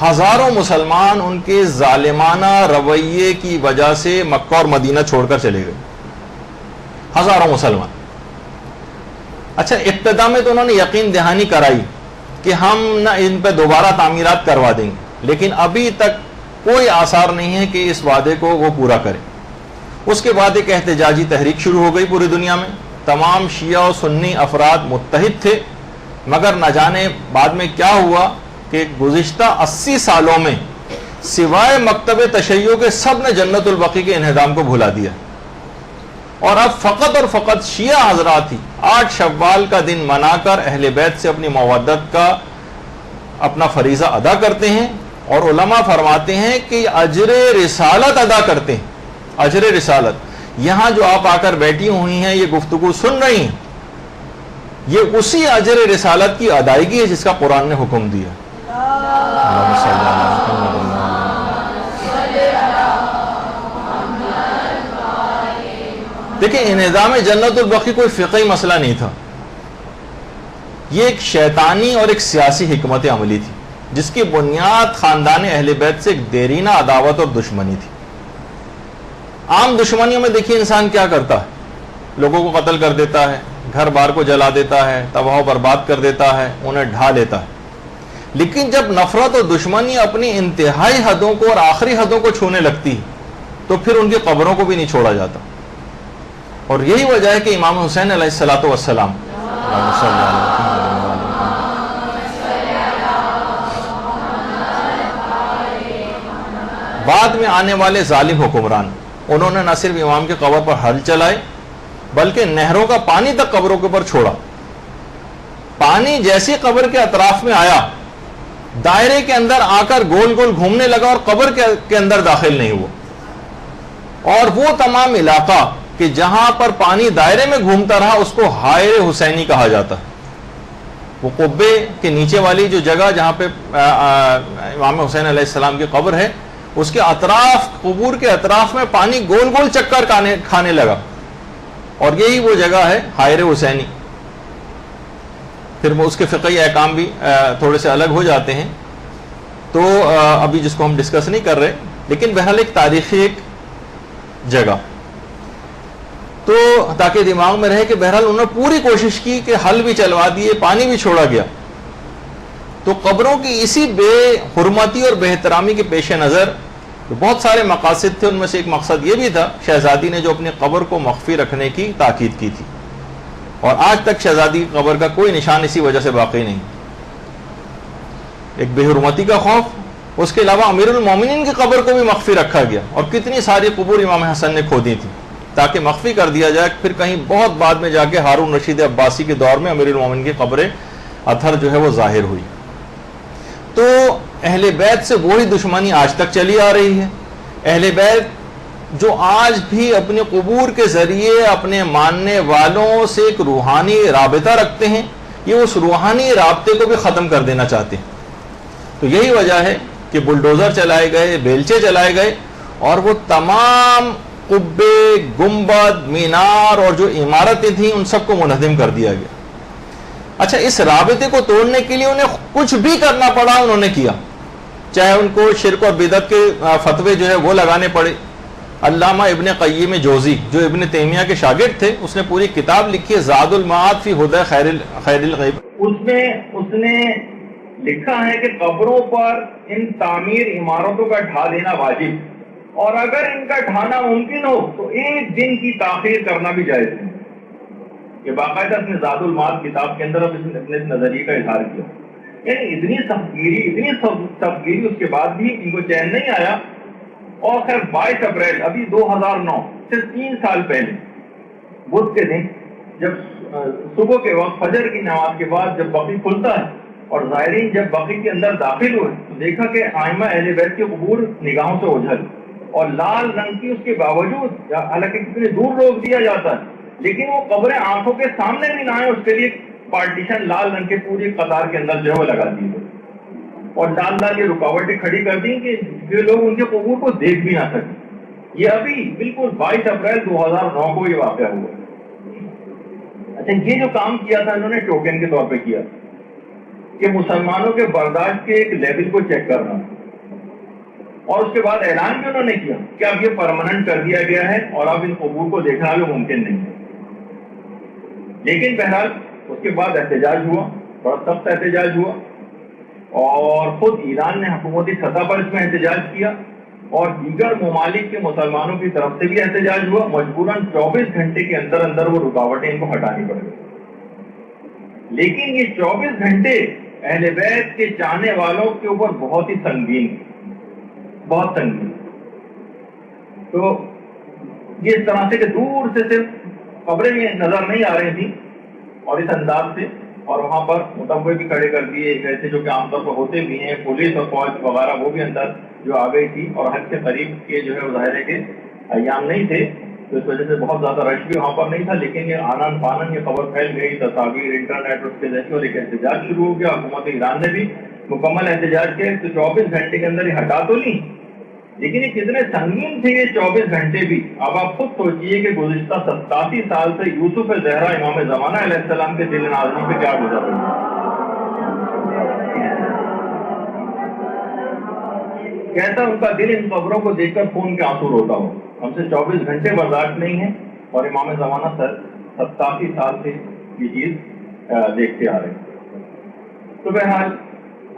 ہزاروں مسلمان ان کے ظالمانہ رویے کی وجہ سے مکہ اور مدینہ چھوڑ کر چلے گئے، ہزاروں مسلمان۔ اچھا، ابتدا میں تو انہوں نے یقین دہانی کرائی کہ ہم نہ ان پہ دوبارہ تعمیرات کروا دیں گے، لیکن ابھی تک کوئی آثار نہیں ہے کہ اس وعدے کو وہ پورا کرے۔ اس کے بعد ایک احتجاجی تحریک شروع ہو گئی پوری دنیا میں، تمام شیعہ و سنی افراد متحد تھے، مگر نہ جانے بعد میں کیا ہوا کہ گزشتہ 80 سالوں میں سوائے مکتب تشیع کے سب نے جنت البقیع کے انہدام کو بھلا دیا، اور اب فقط اور فقط شیعہ حضرات ہی 8 شوال کا دن منا کر اہل بیت سے اپنی مودت کا اپنا فریضہ ادا کرتے ہیں، اور علماء فرماتے ہیں کہ اجر رسالت ادا کرتے ہیں، اجر رسالت۔ یہاں جو آپ آ کر بیٹھی ہوئی ہیں، یہ گفتگو سن رہی ہیں، یہ اسی اجر رسالت کی ادائیگی ہے جس کا قرآن نے حکم دیا۔ دیکھیں، انہدام جنت البقیع کوئی فقہی مسئلہ نہیں تھا، یہ ایک شیطانی اور ایک سیاسی حکمت عملی تھی جس کی بنیاد خاندان اہل بیت سے ایک دیرینہ عداوت اور دشمنی تھی۔ عام دشمنیوں میں دیکھیے انسان کیا کرتا ہے، لوگوں کو قتل کر دیتا ہے، گھر بار کو جلا دیتا ہے، تباہ و برباد کر دیتا ہے، انہیں ڈھا لیتا ہے۔ لیکن جب نفرت اور دشمنی اپنی انتہائی حدوں کو اور آخری حدوں کو چھونے لگتی ہے تو پھر ان کی قبروں کو بھی نہیں چھوڑا جاتا، اور یہی وجہ ہے کہ امام حسین علیہ الصلوۃ والسلام بعد میں آنے والے ظالم حکمران، انہوں نے نہ صرف امام کے قبر پر حل چلائے بلکہ نہروں کا پانی تک قبروں کے اوپر چھوڑا۔ پانی جیسی قبر کے اطراف میں آیا، دائرے کے اندر آ کر گول گول گھومنے لگا اور قبر کے اندر داخل نہیں ہوا، اور وہ تمام علاقہ کہ جہاں پر پانی دائرے میں گھومتا رہا اس کو حائر حسینی کہا جاتا ہے۔ وہ قبے کے نیچے والی جو جگہ جہاں پہ امام حسین علیہ السلام کی قبر ہے، اس کے اطراف، قبور کے اطراف میں پانی گول گول چکر کھانے لگا، اور یہی وہ جگہ ہے حائر حسینی۔ پھر وہ اس کے فقہی احکام بھی تھوڑے سے الگ ہو جاتے ہیں، تو ابھی جس کو ہم ڈسکس نہیں کر رہے، لیکن بہرحال ایک تاریخی ایک جگہ، تو تاکہ دماغ میں رہے کہ بہرحال انہوں نے پوری کوشش کی کہ حل بھی چلوا دیے، پانی بھی چھوڑا گیا۔ تو قبروں کی اسی بے حرمتی اور بے احترامی کے پیش نظر بہت سارے مقاصد تھے، ان میں سے ایک مقصد یہ بھی تھا، شہزادی نے جو اپنی قبر کو مخفی رکھنے کی تاکید کی تھی، اور آج تک شہزادی کی قبر کا کوئی نشان اسی وجہ سے باقی نہیں۔ ایک بے حرمتی کا خوف، اس کے علاوہ امیر المومنین کی قبر کو بھی مخفی رکھا گیا، اور کتنی ساری قبور امام حسن نے کھودی تھی تاکہ مخفی کر دیا جائے، پھر کہیں بہت بعد میں جا کے ہارون رشید عباسی کے دور میں امیر المومنین کی قبر اطہر جو ہے وہ ظاہر ہوئی۔ تو اہل بیت سے وہی دشمنی آج تک چلی آ رہی ہے۔ اہل بیت جو آج بھی اپنی قبور کے ذریعے اپنے ماننے والوں سے ایک روحانی رابطہ رکھتے ہیں، یہ اس روحانی رابطے کو بھی ختم کر دینا چاہتے ہیں۔ تو یہی وجہ ہے کہ بلڈوزر چلائے گئے، بیلچے چلائے گئے، اور وہ تمام قبے، گنبد، مینار اور جو عمارتیں تھیں ان سب کو منہدم کر دیا گیا۔ اچھا، اس رابطے کو توڑنے کے لیے انہیں کچھ بھی کرنا پڑا، انہوں نے کیا، چاہے ان کو شرک اور بدعت کے فتوے جو ہے وہ لگانے پڑے۔ علامہ ابن قیم جوزی جو ابن تیمیہ کے شاگرد تھے، اس نے پوری کتاب لکھی ہے زاد المعاد فی ہدی خیر الغیب۔ اس میں اس نے لکھا ہے کہ قبروں پر ان تعمیر عمارتوں کا ڈھا دینا واجب، اور اگر ان کا ڈھانا ممکن ہو تو ایک دن کی تاخیر کرنا بھی جائز ہے۔ یہ باقاعدہ اپنے زاد المعاد کتاب کے اندر اپنے نظریے کا اظہار کیا۔ یعنی اتنی سختگیری اس کے بعد بھی ان کو چین نہیں آیا، اور خیر 22 اپریل ابھی 2009 سے 3 سال پہلے بدھ کے دن جب صبح کے وقت فجر کی نماز کے بعد جب بقیع کھلتا ہے اور زائرین جب بقیع کے اندر داخل ہوئے تو دیکھا کہ آئمہ اہل بیت کے قبور نگاہوں سے اوجھل، اور لال رنگ کی اس کے باوجود، حالانکہ کتنے دور روک دیا جاتا ہے لیکن وہ قبریں آنکھوں کے سامنے بھی نہ آئے، اس کے لیے پارٹیشن لال رنگ کے پوری قطار کے اندر جو ہے وہ لگا دی گئی، اور لال یہ رکاوٹیں کھڑی کر دیں کہ جو لوگ ان کے قبور کو دیکھ بھی نہ سکیں۔ یہ ابھی بالکل 22 اپریل 2009 کو یہ واقعہ ہوا۔ اچھا، یہ جو کام کیا تھا انہوں نے ٹوکن کے طور پہ کیا کہ مسلمانوں کے برداشت کے ایک لیول کو چیک کرنا، اور اس کے بعد اعلان بھی انہوں نے کیا کہ اب یہ پرماننٹ کر دیا گیا ہے اور اب ان قبور کو دیکھنا بھی ممکن نہیں ہے. لیکن بہرحال اس کے بعد احتجاج ہوا, بڑا سخت احتجاج ہوا, اور خود ایران نے حکومتی سطح پر اس میں احتجاج کیا, اور دیگر ممالک کے مسلمانوں کی طرف سے بھی احتجاج ہوا. مجبوراً 24 گھنٹے کے اندر اندر وہ رکاوٹیں ان کو ہٹانی پڑ گئی. لیکن یہ 24 گھنٹے اہل بیت کے چاہنے والوں کے اوپر بہت ہی سنگین, بہت سنگین. تو یہ اس طرح سے کہ دور سے صرف قبریں بھی نظر نہیں آ رہی تھیں اور اس انداز سے, اور وہاں پر متوے بھی کھڑے کر دیے ایسے جو کہ عام طور پر ہوتے بھی ہیں, پولیس اور فوج وغیرہ وہ بھی اندر جو آ گئی تھی, اور حج کے قریب کے جو ہے ظاہر کے ایام نہیں تھے تو اس وجہ سے بہت زیادہ رش بھی وہاں پر نہیں تھا. لیکن یہ آنن فانن یہ خبر پھیل گئی, تصاویر انٹرنیٹ اس کے ذریعے, اور ایک احتجاج شروع ہو گیا. حکومت ایران نے بھی مکمل احتجاج کیا. تو 24 گھنٹے کے اندر یہ ہٹا تو نہیں, لیکن یہ کتنے سنگین تھے یہ 24 گھنٹے بھی. اب آپ خود سوچئے کہ گزشتہ 87 سال سے یوسف زہرا امام زمانہ علیہ السلام کے دل نازلی پہ کیا گزر رہی ہے. کیسا ان کا دل ان قبروں کو دیکھ کر خون کے آنسو روتا ہو. ہم سے 24 گھنٹے برداشت نہیں ہے, اور امام زمانہ 87 سال سے یہ چیز دیکھتے آ رہے ہیں. تو بہرحال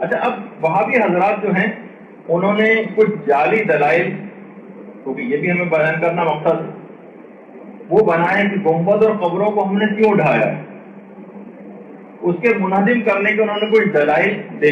اچھا, اب وہابی حضرات جو ہیں انہوں نے کچھ جعلی دلائل, کیونکہ یہ بھی ہمیں بیان کرنا مقصد ہے, وہ بنائے کہ گنبد اور قبروں کو ہم نے کیوں ڈھایا ہے. اس کے منہدم کرنے کے انہوں نے کچھ دلائل دے